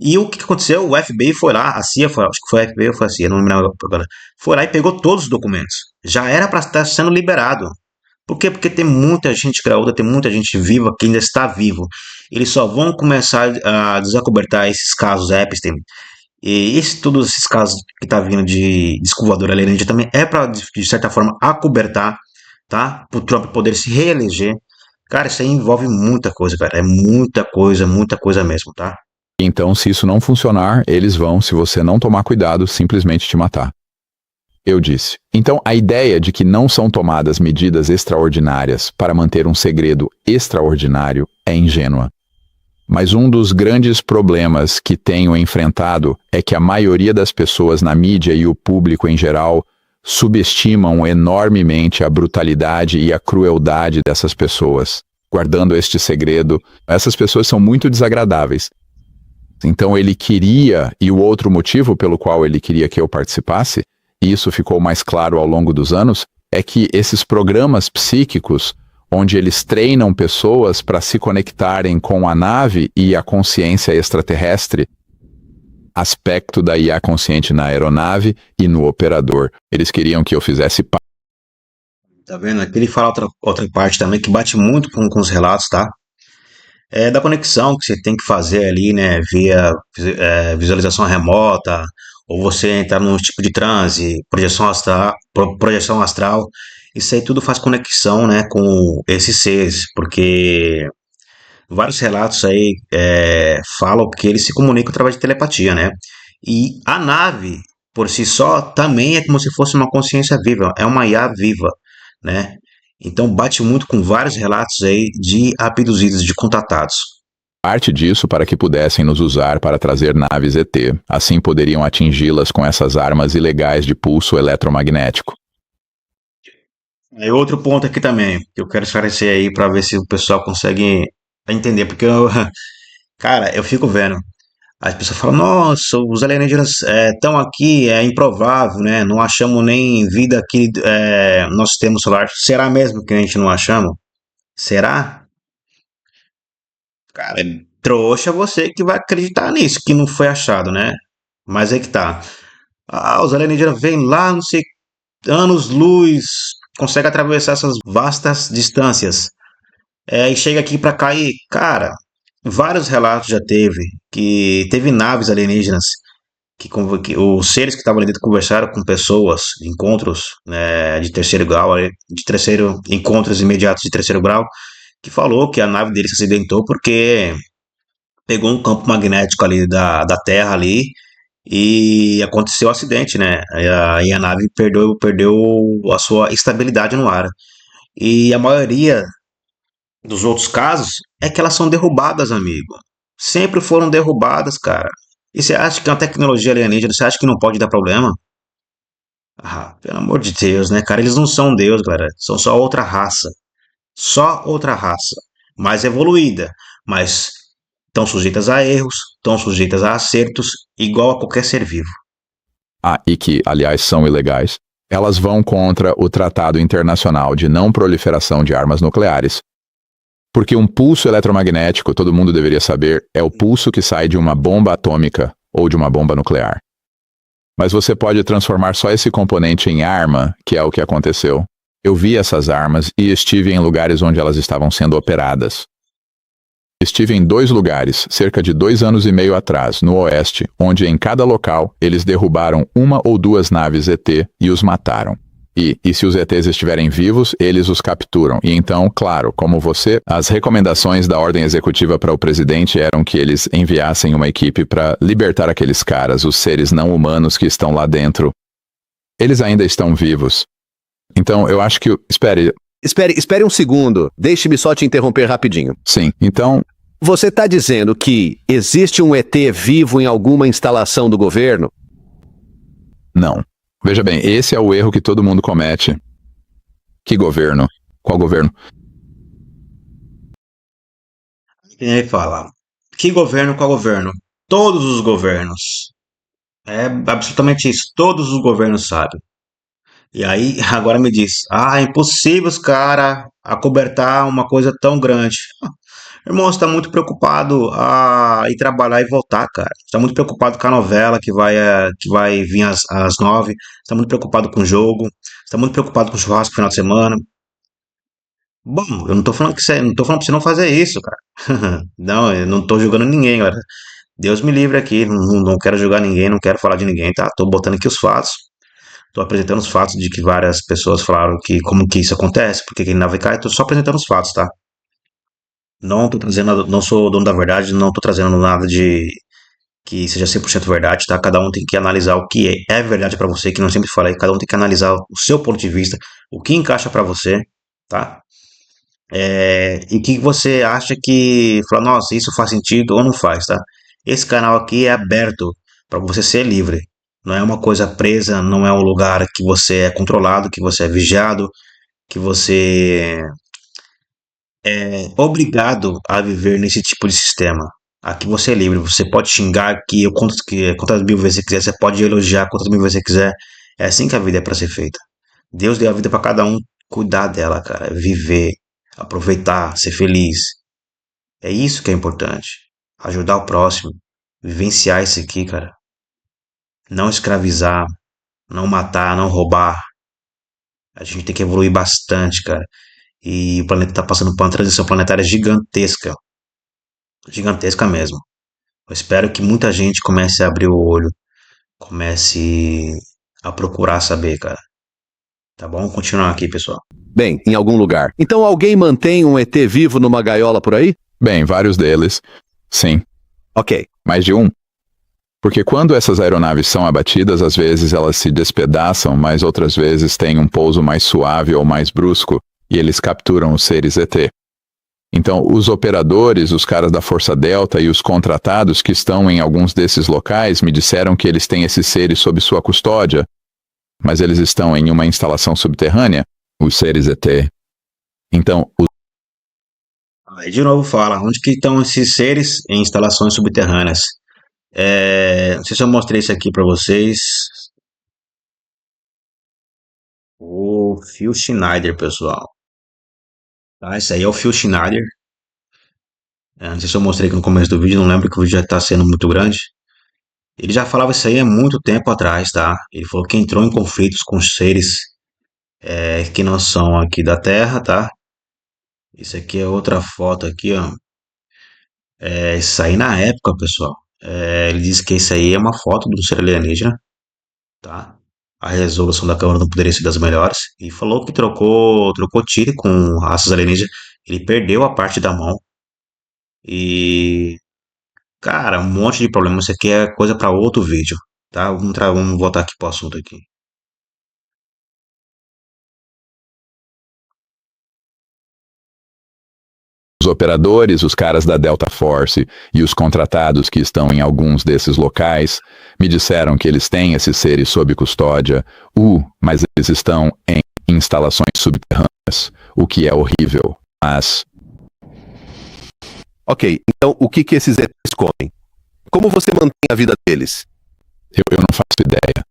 E o que aconteceu? O FBI foi lá, a CIA foi, acho que foi a FBI ou foi a CIA, não me lembro agora. Foi lá e pegou todos os documentos. Já era para estar sendo liberado. Por quê? Porque tem muita gente graúda, tem muita gente viva que ainda está vivo. Eles só vão começar a desacobertar esses casos Epstein. E todos esses casos que tá vindo de escovador alienígena também é para, de certa forma, acobertar, tá? Para o Trump poder se reeleger. Cara, isso aí envolve muita coisa, cara. É muita coisa mesmo, tá? Então, se isso não funcionar, eles vão, se você não tomar cuidado, simplesmente te matar. Eu disse. Então, a ideia de que não são tomadas medidas extraordinárias para manter um segredo extraordinário é ingênua. Mas um dos grandes problemas que tenho enfrentado é que a maioria das pessoas na mídia e o público em geral subestimam enormemente a brutalidade e a crueldade dessas pessoas. Guardando este segredo, essas pessoas são muito desagradáveis. Então ele queria, e o outro motivo pelo qual ele queria que eu participasse, e isso ficou mais claro ao longo dos anos, é que esses programas psíquicos, onde eles treinam pessoas para se conectarem com a nave e a consciência extraterrestre, aspecto da IA consciente na aeronave e no operador. Eles queriam que eu fizesse parte. Tá vendo? Aqui ele fala outra parte também que bate muito com os relatos, tá? Da conexão que você tem que fazer ali, né, via visualização remota, ou você entrar num tipo de transe, projeção astral, isso aí tudo faz conexão, né, com esses seres, porque vários relatos aí falam que eles se comunicam através de telepatia, né, e a nave, por si só, também é como se fosse uma consciência viva, é uma IA viva, né, então bate muito com vários relatos aí de abduzidos, de contatados. Parte disso para que pudessem nos usar para trazer naves ET, assim poderiam atingi-las com essas armas ilegais de pulso eletromagnético. E outro ponto aqui também, que eu quero esclarecer aí para ver se o pessoal consegue entender, porque cara, eu fico vendo, as pessoas falam, nossa, os alienígenas estão aqui, é improvável, né? Não achamos nem vida aqui no nosso sistema solar. Será mesmo que a gente não achamos? Será? Cara, trouxa você que vai acreditar nisso, que não foi achado, né? Mas é que tá. Os alienígenas vêm lá, não sei, anos-luz, consegue atravessar essas vastas distâncias. E chega aqui pra cá e, cara, vários relatos já que teve naves alienígenas que os seres que estavam ali dentro conversaram com pessoas, encontros de terceiro grau, encontros imediatos de terceiro grau, que falou que a nave dele se acidentou porque pegou um campo magnético ali da Terra ali e aconteceu o acidente, né? E a nave perdeu a sua estabilidade no ar. E a maioria dos outros casos é que elas são derrubadas, amigo. Sempre foram derrubadas, cara. E você acha que é uma tecnologia alienígena, você acha que não pode dar problema? Ah, pelo amor de Deus, né, cara? Eles não são Deus, galera. São só outra raça. Só outra raça. Mais evoluída. Mas estão sujeitas a erros, estão sujeitas a acertos, igual a qualquer ser vivo. Ah, e que, aliás, são ilegais. Elas vão contra o Tratado Internacional de Não Proliferação de Armas Nucleares. Porque um pulso eletromagnético, todo mundo deveria saber, é o pulso que sai de uma bomba atômica ou de uma bomba nuclear. Mas você pode transformar só esse componente em arma, que é o que aconteceu. Eu vi essas armas e estive em lugares onde elas estavam sendo operadas. Estive em 2 lugares, cerca de 2 anos e meio atrás, no Oeste, onde em cada local eles derrubaram 1 ou 2 naves ET e os mataram. E se os ETs estiverem vivos, eles os capturam. E então, claro, como você, as recomendações da ordem executiva para o presidente eram que eles enviassem uma equipe para libertar aqueles caras, os seres não humanos que estão lá dentro. Eles ainda estão vivos. Então, eu acho que... Espere um segundo. Deixe-me só te interromper rapidinho. Sim, então... Você está dizendo que existe um ET vivo em alguma instalação do governo? Não. Veja bem, esse é o erro que todo mundo comete. Que governo? Qual governo? E aí fala, que governo, qual governo? Todos os governos. É absolutamente isso. Todos os governos sabem. E aí, agora me diz, é impossível os caras acobertar uma coisa tão grande. Irmão, você tá muito preocupado a ir trabalhar e voltar, cara. Você tá muito preocupado com a novela que vai vir às 9. Você tá muito preocupado com o jogo. Você tá muito preocupado com o churrasco no final de semana. Bom, eu não tô falando não tô falando pra você não fazer isso, cara. Não, eu não tô julgando ninguém, galera. Deus me livre aqui, não quero julgar ninguém, não quero falar de ninguém, tá? Tô botando aqui os fatos. Tô apresentando os fatos de que várias pessoas falaram que como que isso acontece, porque que nave cai, tô só apresentando os fatos, tá? Não tô trazendo, não sou dono da verdade, não tô trazendo nada de que seja 100% verdade, tá? Cada um tem que analisar o que é verdade pra você, que não sempre falei, cada um tem que analisar o seu ponto de vista, o que encaixa pra você, tá? E o que você acha que, fala, nossa, isso faz sentido ou não faz, tá? Esse canal aqui é aberto para você ser livre. Não é uma coisa presa, não é um lugar que você é controlado, que você é vigiado, que você é obrigado a viver nesse tipo de sistema. Aqui você é livre, você pode xingar aqui quantas mil vezes você quiser, você pode elogiar quantas mil vezes você quiser. É assim que a vida é para ser feita. Deus deu a vida para cada um cuidar dela, cara, viver, aproveitar, ser feliz. É isso que é importante. Ajudar o próximo, vivenciar isso aqui, cara. Não escravizar, não matar, não roubar. A gente tem que evoluir bastante, cara. E o planeta tá passando por uma transição planetária gigantesca. Gigantesca mesmo. Eu espero que muita gente comece a abrir o olho, comece a procurar saber, cara. Tá bom? Continuar aqui, pessoal. Bem, em algum lugar. Então alguém mantém um ET vivo numa gaiola por aí? Bem, vários deles. Sim. Ok. Mais de um. Porque quando essas aeronaves são abatidas, às vezes elas se despedaçam, mas outras vezes têm um pouso mais suave ou mais brusco, e eles capturam os seres ET. Então, os operadores, os caras da Força Delta e os contratados que estão em alguns desses locais me disseram que eles têm esses seres sob sua custódia, mas eles estão em uma instalação subterrânea, os seres ET. Então, Aí de novo fala, onde que estão esses seres em instalações subterrâneas? Não sei se eu mostrei isso aqui para vocês. O Phil Schneider, pessoal. Tá, esse aí é o Phil Schneider. Não sei se eu mostrei aqui no começo do vídeo, não lembro que o vídeo já está sendo muito grande. Ele já falava isso aí há muito tempo atrás, tá? Ele falou que entrou em conflitos com seres que não são aqui da Terra, tá? Isso aqui é outra foto aqui, ó. Isso aí na época, pessoal. Ele disse que isso aí é uma foto do ser alienígena, tá? A resolução da câmera não poderia ser das melhores. E falou que trocou tiro com raças alienígenas. Ele perdeu a parte da mão. E Cara, um monte de problema. Isso aqui é coisa para outro vídeo, tá? Vamos voltar aqui pro assunto aqui. Os operadores, os caras da Delta Force e os contratados que estão em alguns desses locais me disseram que eles têm esses seres sob custódia, mas eles estão em instalações subterrâneas, o que é horrível, mas... Ok, então o que esses ETs comem? Como você mantém a vida deles? Eu não faço ideia.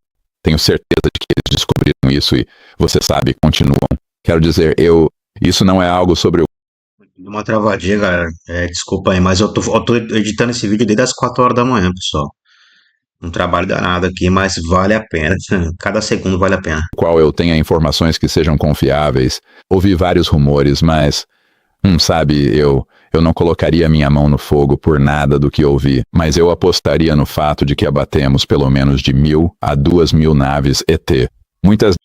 Tenho certeza de que eles descobriram isso e, você sabe, continuam. Quero dizer, isso não é algo sobre o... Deu uma travadinha, galera. Desculpa aí, mas eu tô editando esse vídeo desde as 4 horas da manhã, pessoal. Um trabalho danado aqui, mas vale a pena. Cada segundo vale a pena. qual eu tenha informações que sejam confiáveis. Ouvi vários rumores, mas... sabe, eu não colocaria minha mão no fogo por nada do que ouvi, mas eu apostaria no fato de que abatemos pelo menos de 1.000 a 2.000 naves ET. Muitas...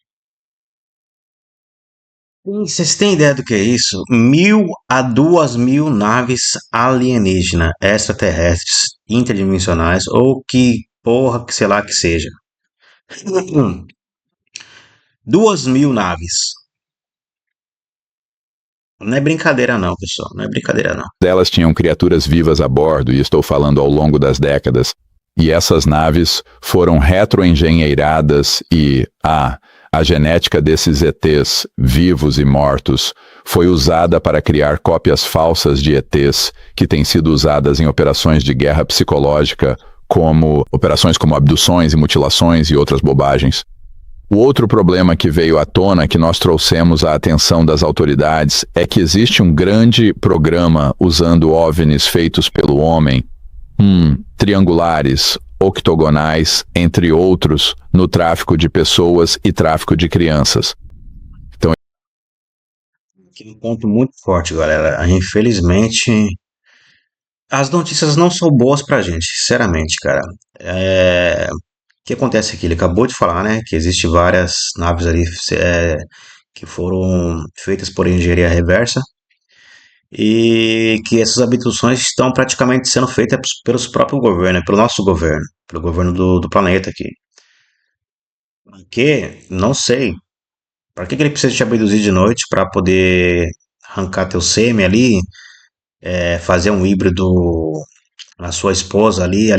Vocês têm ideia do que é isso? 1.000 a 2.000 naves alienígenas, extraterrestres, interdimensionais, ou que porra que sei lá que seja. 2.000 naves. Não é brincadeira não, pessoal. Não é brincadeira não. delas tinham criaturas vivas a bordo, e estou falando ao longo das décadas. E essas naves foram retroengenheiradas e a genética desses ETs, vivos e mortos, foi usada para criar cópias falsas de ETs que têm sido usadas em operações de guerra psicológica, como operações como abduções e mutilações e outras bobagens. O outro problema que veio à tona, que nós trouxemos à atenção das autoridades, é que existe um grande programa usando OVNIs feitos pelo homem, triangulares, octogonais, entre outros, no tráfico de pessoas e tráfico de crianças. Aqui um ponto muito forte, galera. Infelizmente, as notícias não são boas pra gente, sinceramente, cara. O que acontece aqui? Ele acabou de falar, né, que existe várias naves ali que foram feitas por engenharia reversa e que essas abduções estão praticamente sendo feitas pelos próprios governos, pelo nosso governo, pelo governo do planeta aqui. Que não sei. Para que ele precisa te abduzir de noite para poder arrancar teu sêmen ali, fazer um híbrido na sua esposa ali,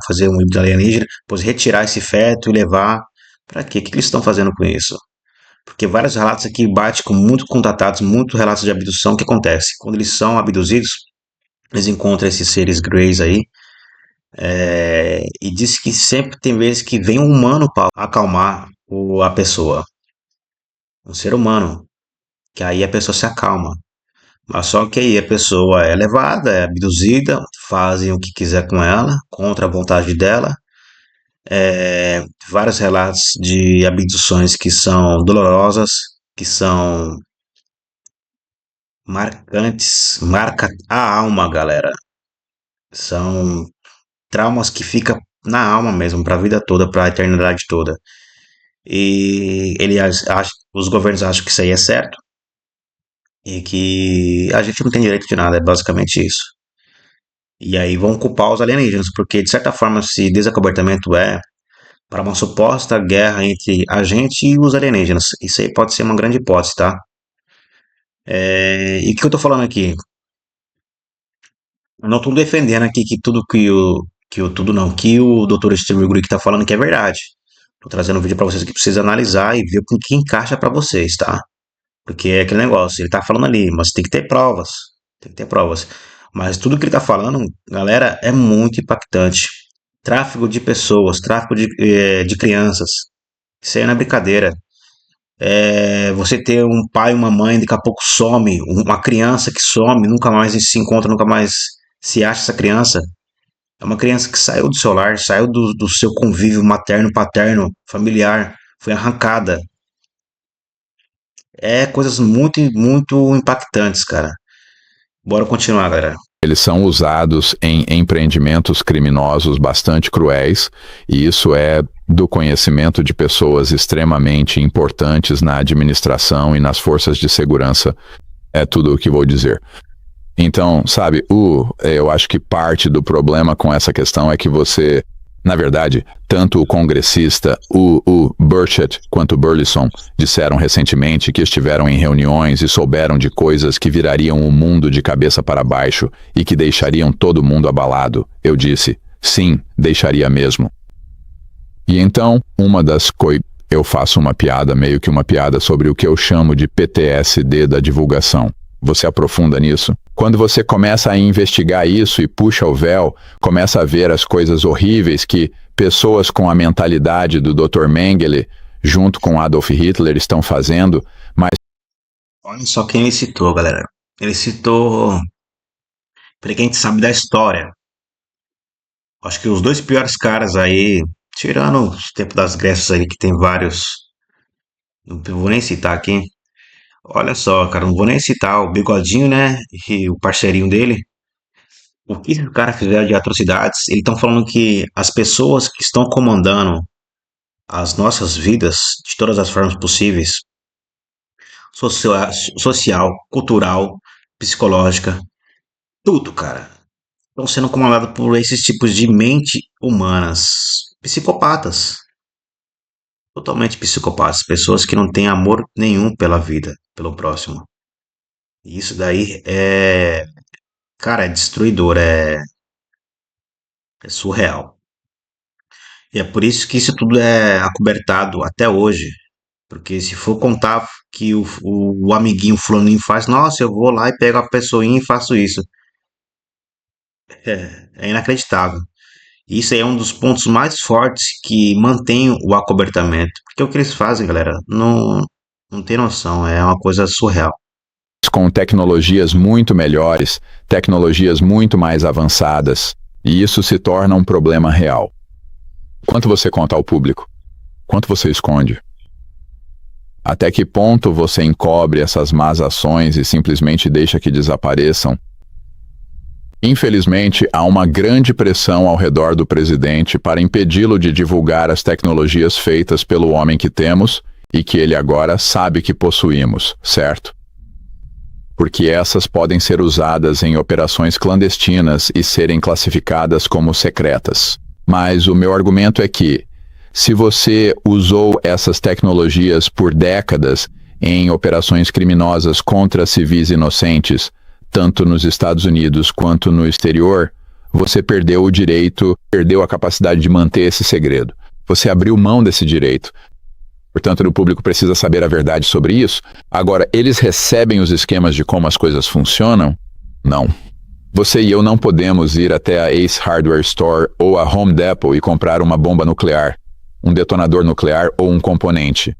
fazer um híbrido alienígena, depois retirar esse feto e levar. Para quê? O que eles estão fazendo com isso? Porque vários relatos aqui bate com muito contatados, muitos relatos de abdução. O que acontece? Quando eles são abduzidos, eles encontram esses seres greys aí, e diz que sempre tem vezes que vem um humano para acalmar a pessoa, um ser humano, que aí a pessoa se acalma. Mas só que aí a pessoa é levada, é abduzida, fazem o que quiser com ela, contra a vontade dela. Vários relatos de abduções que são dolorosas, que são marcantes, marca a alma, galera. São traumas que ficam na alma mesmo, para a vida toda, para a eternidade toda. E os governos acham que isso aí é certo e que a gente não tem direito de nada, é basicamente isso. E aí vão culpar os alienígenas, porque de certa forma esse desacobertamento é para uma suposta guerra entre a gente e os alienígenas. Isso aí pode ser uma grande hipótese, tá? E o que eu tô falando aqui? Eu não tô defendendo aqui que tudo que o Dr. Steve Greer tá falando que é verdade. Tô trazendo um vídeo para vocês que precisa analisar e ver com que encaixa para vocês, tá? Porque é aquele negócio, ele tá falando ali, mas tem que ter provas. Tem que ter provas. Mas tudo que ele tá falando, galera, é muito impactante. Tráfico de pessoas, tráfico de crianças. Isso aí não é brincadeira. Você ter um pai e uma mãe, daqui a pouco some, uma criança que some, nunca mais se encontra, nunca mais se acha essa criança. É uma criança que saiu do seu lar, saiu do seu convívio materno, paterno, familiar, foi arrancada. É coisas muito, muito impactantes, cara. Bora continuar, galera. Eles são usados em empreendimentos criminosos bastante cruéis, e isso é do conhecimento de pessoas extremamente importantes na administração e nas forças de segurança. É tudo o que vou dizer. Então, sabe, eu acho que parte do problema com essa questão é que você, na verdade, tanto o congressista, o Burchett, quanto o Burleson disseram recentemente que estiveram em reuniões e souberam de coisas que virariam o mundo de cabeça para baixo e que deixariam todo mundo abalado. Eu disse, sim, deixaria mesmo. E então, eu faço uma piada, meio que uma piada sobre o que eu chamo de PTSD da divulgação. Você aprofunda nisso? Quando você começa a investigar isso e puxa o véu, começa a ver as coisas horríveis que pessoas com a mentalidade do Dr. Mengele, junto com Adolf Hitler, estão fazendo, mas Olha só quem ele citou, galera. Ele citou, pra quem sabe da história, acho que os dois piores caras aí, tirando os tempos das Grécias aí, que tem vários, não vou nem citar aqui. Olha só, cara, não vou nem citar o Bigodinho, né, e o parceirinho dele. O que esses caras fizeram de atrocidades, eles estão falando que as pessoas que estão comandando as nossas vidas de todas as formas possíveis, social, cultural, psicológica, tudo, cara, estão sendo comandados por esses tipos de mente humanas, psicopatas, totalmente psicopatas, pessoas que não têm amor nenhum pela vida, pelo próximo. E isso daí cara, é destruidor, é surreal. E é por isso que isso tudo é acobertado até hoje. Porque se for contar que o amiguinho fulaninho faz, nossa, eu vou lá e pego a pessoinha e faço isso. É inacreditável. Isso aí é um dos pontos mais fortes que mantém o acobertamento. Porque o que eles fazem, galera, não tem noção, é uma coisa surreal. com tecnologias muito melhores, tecnologias muito mais avançadas, e isso se torna um problema real. Quanto você conta ao público? Quanto você esconde? Até que ponto você encobre essas más ações e simplesmente deixa que desapareçam? Infelizmente, há uma grande pressão ao redor do presidente para impedi-lo de divulgar as tecnologias feitas pelo homem que temos e que ele agora sabe que possuímos, certo? Porque essas podem ser usadas em operações clandestinas e serem classificadas como secretas. Mas o meu argumento é que, se você usou essas tecnologias por décadas em operações criminosas contra civis inocentes, tanto nos Estados Unidos quanto no exterior, você perdeu o direito, perdeu a capacidade de manter esse segredo. Você abriu mão desse direito. Portanto, o público precisa saber a verdade sobre isso. Agora, eles recebem os esquemas de como as coisas funcionam? Não. Você e eu não podemos ir até a Ace Hardware Store ou a Home Depot e comprar uma bomba nuclear, um detonador nuclear ou um componente.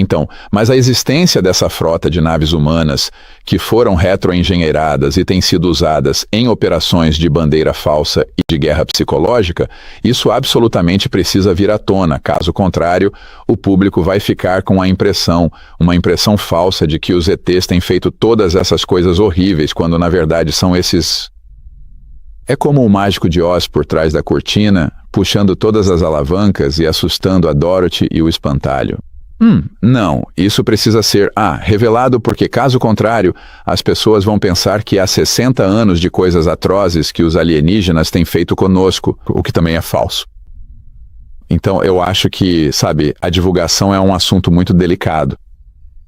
Então, mas a existência dessa frota de naves humanas que foram retroengenheiradas e têm sido usadas em operações de bandeira falsa e de guerra psicológica, isso absolutamente precisa vir à tona. Caso contrário, o público vai ficar com uma impressão falsa de que os ETs têm feito todas essas coisas horríveis, quando na verdade são esses... É como o mágico de Oz por trás da cortina, puxando todas as alavancas e assustando a Dorothy e o espantalho. Não, isso precisa ser revelado porque, caso contrário, as pessoas vão pensar que há 60 anos de coisas atrozes que os alienígenas têm feito conosco, o que também é falso. Então, eu acho que, sabe, a divulgação é um assunto muito delicado.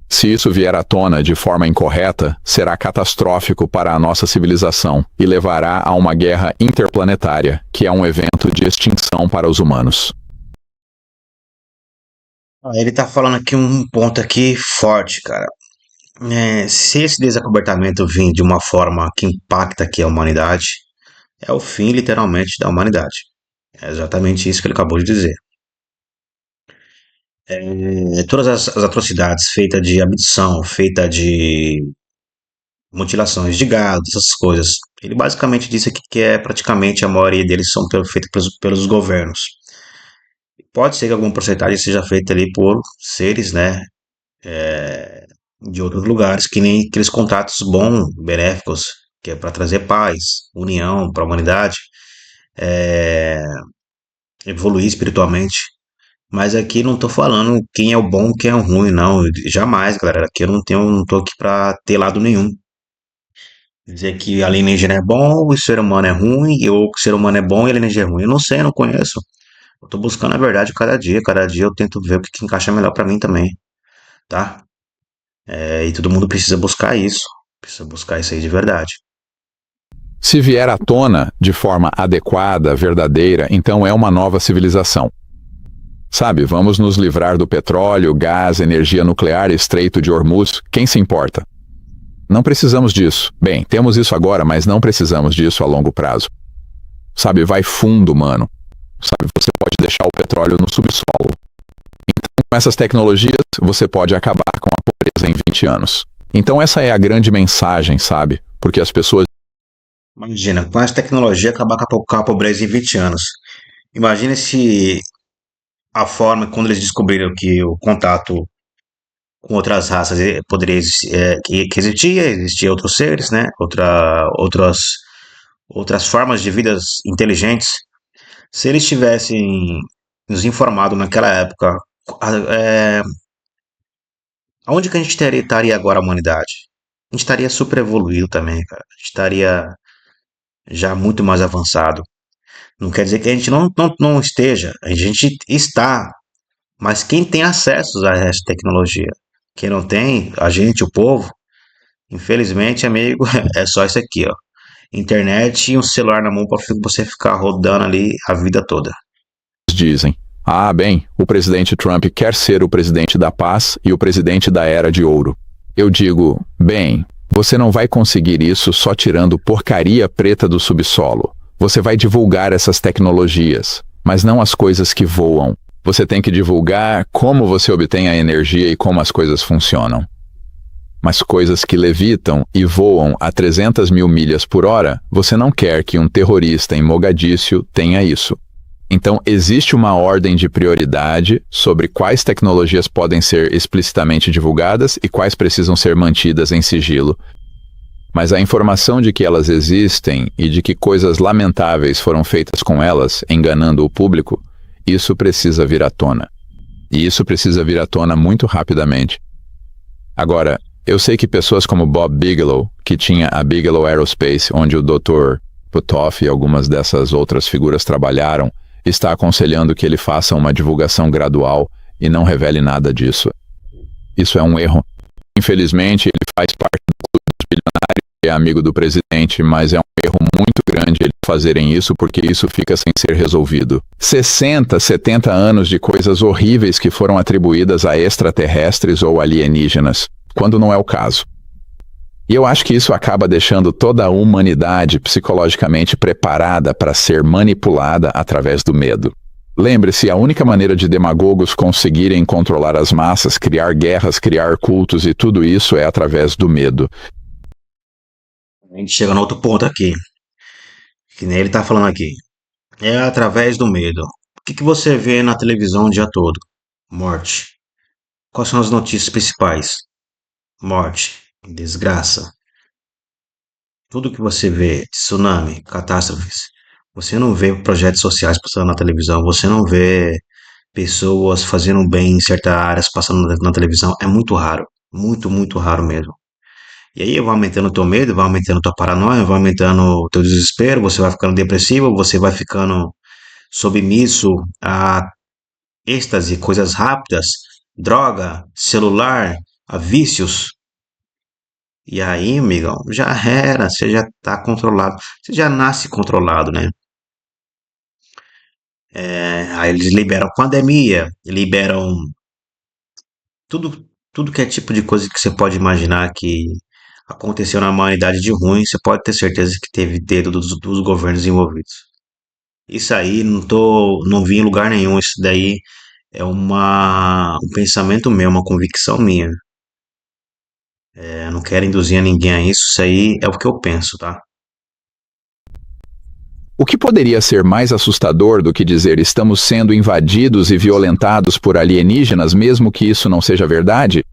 Se isso vier à tona de forma incorreta, será catastrófico para a nossa civilização e levará a uma guerra interplanetária, que é um evento de extinção para os humanos. Ele tá falando aqui um ponto aqui forte, cara. Se esse desacobertamento vir de uma forma que impacta aqui a humanidade, é o fim, literalmente, da humanidade. É exatamente isso que ele acabou de dizer. Todas as atrocidades feitas de abdução, feita de mutilações de gado, essas coisas. Ele basicamente disse aqui que praticamente a maioria deles são feitos pelos governos. Pode ser que alguma porcentagem seja feita ali por seres, né, de outros lugares, que nem aqueles contatos bons, benéficos, que é para trazer paz, união para a humanidade, é, evoluir espiritualmente. Mas aqui não tô falando quem é o bom, quem é o ruim, não. Jamais, galera. Aqui eu não tô aqui para ter lado nenhum. Dizer que alienígena é bom, o ser humano é ruim, ou que o ser humano é bom e alienígena é ruim. Eu não sei, eu não conheço. Eu tô buscando a verdade cada dia. Cada dia eu tento ver o que encaixa melhor pra mim também, tá? E todo mundo precisa buscar isso. Precisa buscar isso aí de verdade. Se vier à tona de forma adequada, verdadeira, então é uma nova civilização. Sabe, vamos nos livrar do petróleo, gás, energia nuclear, Estreito de Hormuz, quem se importa? Não precisamos disso. Bem, temos isso agora, mas não precisamos disso a longo prazo. Sabe, vai fundo, mano. Sabe, você pode deixar o petróleo no subsolo. Então, com essas tecnologias, você pode acabar com a pobreza em 20 anos. Então essa é a grande mensagem, sabe? Porque as pessoas Imagina, com essa tecnologia acabar com a pobreza em 20 anos. Imagina se a forma, quando eles descobriram que o contato com outras raças poderia que existia outros seres, né? Outras formas de vidas inteligentes. Se eles tivessem nos informado naquela época, é, aonde que a gente estaria agora a humanidade? A gente estaria super evoluído também, cara. A gente estaria já muito mais avançado. Não quer dizer que a gente não esteja, a gente está, mas quem tem acesso a essa tecnologia? Quem não tem, a gente, o povo, infelizmente, amigo, é só isso aqui, ó. Internet e um celular na mão para você ficar rodando ali a vida toda. dizem: ah, bem, o presidente Trump quer ser o presidente da paz e o presidente da era de ouro. Eu digo, bem, você não vai conseguir isso só tirando porcaria preta do subsolo. Você vai divulgar essas tecnologias, mas não as coisas que voam. Você tem que divulgar como você obtém a energia e como as coisas funcionam. Mas coisas que levitam e voam a 300 mil milhas por hora, você não quer que um terrorista em Mogadíscio tenha isso. Então, existe uma ordem de prioridade sobre quais tecnologias podem ser explicitamente divulgadas e quais precisam ser mantidas em sigilo. Mas a informação de que elas existem e de que coisas lamentáveis foram feitas com elas, enganando o público, isso precisa vir à tona. E isso precisa vir à tona muito rapidamente. Agora, eu sei que pessoas como Bob Bigelow, que tinha a Bigelow Aerospace, onde o Dr. Putoff e algumas dessas outras figuras trabalharam, está aconselhando que ele faça uma divulgação gradual e não revele nada disso. Isso é um erro. Infelizmente, ele faz parte do clube dos bilionários e é amigo do presidente, mas é um erro muito grande eles fazerem isso porque isso fica sem ser resolvido. 60, 70 anos de coisas horríveis que foram atribuídas a extraterrestres ou alienígenas, quando não é o caso. E eu acho que isso acaba deixando toda a humanidade psicologicamente preparada para ser manipulada através do medo. Lembre-se, a única maneira de demagogos conseguirem controlar as massas, criar guerras, criar cultos e tudo isso é através do medo. A gente chega no outro ponto aqui, que nem ele tá falando aqui. É através do medo. O que você vê na televisão o dia todo? Morte. Quais são as notícias principais? Morte, desgraça. Tudo que você vê, tsunami, catástrofes, você não vê projetos sociais passando na televisão, você não vê pessoas fazendo bem em certas áreas passando na televisão, é muito raro, muito, muito raro mesmo. E aí vai aumentando o teu medo, vai aumentando tua paranoia, vai aumentando o teu desespero, você vai ficando depressivo, você vai ficando submisso a êxtase, coisas rápidas, droga, celular, a vícios. E aí, amigão, já era, você já tá controlado. Você já nasce controlado, né? Aí eles liberam pandemia, liberam tudo que é tipo de coisa que você pode imaginar que aconteceu na humanidade de ruim, você pode ter certeza que teve dedo dos governos envolvidos. Isso aí não vi em lugar nenhum, isso daí é um pensamento meu, uma convicção minha. Eu não quero induzir a ninguém a isso aí é o que eu penso, tá? O que poderia ser mais assustador do que dizer estamos sendo invadidos e violentados por alienígenas, mesmo que isso não seja verdade?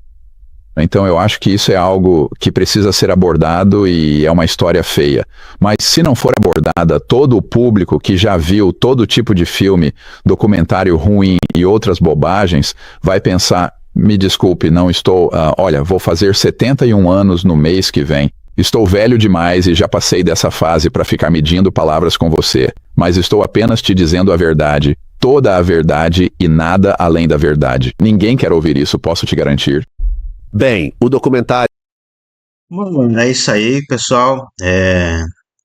Então eu acho que isso é algo que precisa ser abordado e é uma história feia. Mas se não for abordada, todo o público que já viu todo tipo de filme, documentário ruim e outras bobagens, vai pensar, me desculpe, não estou... olha, vou fazer 71 anos no mês que vem. Estou velho demais e já passei dessa fase para ficar medindo palavras com você, mas estou apenas te dizendo a verdade, toda a verdade e nada além da verdade. Ninguém quer ouvir isso, posso te garantir. Bem, o documentário Bom, é isso aí, pessoal.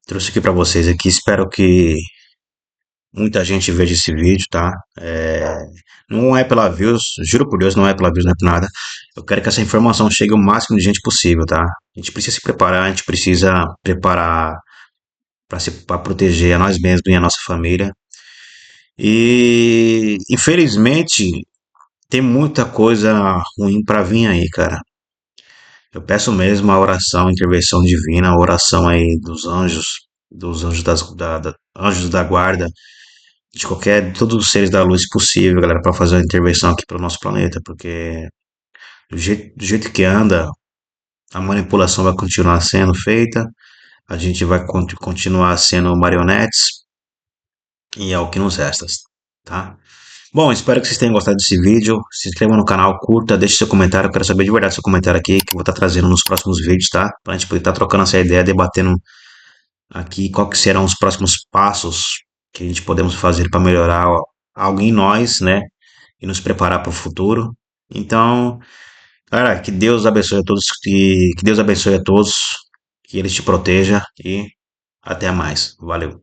Trouxe aqui pra vocês aqui. Espero que muita gente veja esse vídeo, tá? Não é pela views, juro por Deus, não é pela views, não é por nada. Eu quero que essa informação chegue ao máximo de gente possível, tá? A gente precisa se preparar, a gente precisa preparar para proteger a nós mesmos e a nossa família. E infelizmente tem muita coisa ruim pra vir aí, cara. Eu peço mesmo a oração, a intervenção divina, a oração aí dos anjos anjos da guarda, de todos os seres da luz possível, galera, para fazer uma intervenção aqui para o nosso planeta, porque do jeito que anda, a manipulação vai continuar sendo feita, a gente vai continuar sendo marionetes, e é o que nos resta, tá? Bom, espero que vocês tenham gostado desse vídeo. Se inscreva no canal, curta, deixe seu comentário. Eu quero saber de verdade seu comentário aqui, que eu vou estar trazendo nos próximos vídeos, tá? Pra gente poder estar trocando essa ideia, debatendo aqui qual que serão os próximos passos que a gente podemos fazer para melhorar algo em nós, né? E nos preparar para o futuro. Então, cara, que Deus abençoe a todos, que Deus abençoe a todos, que Ele te proteja e até mais. Valeu.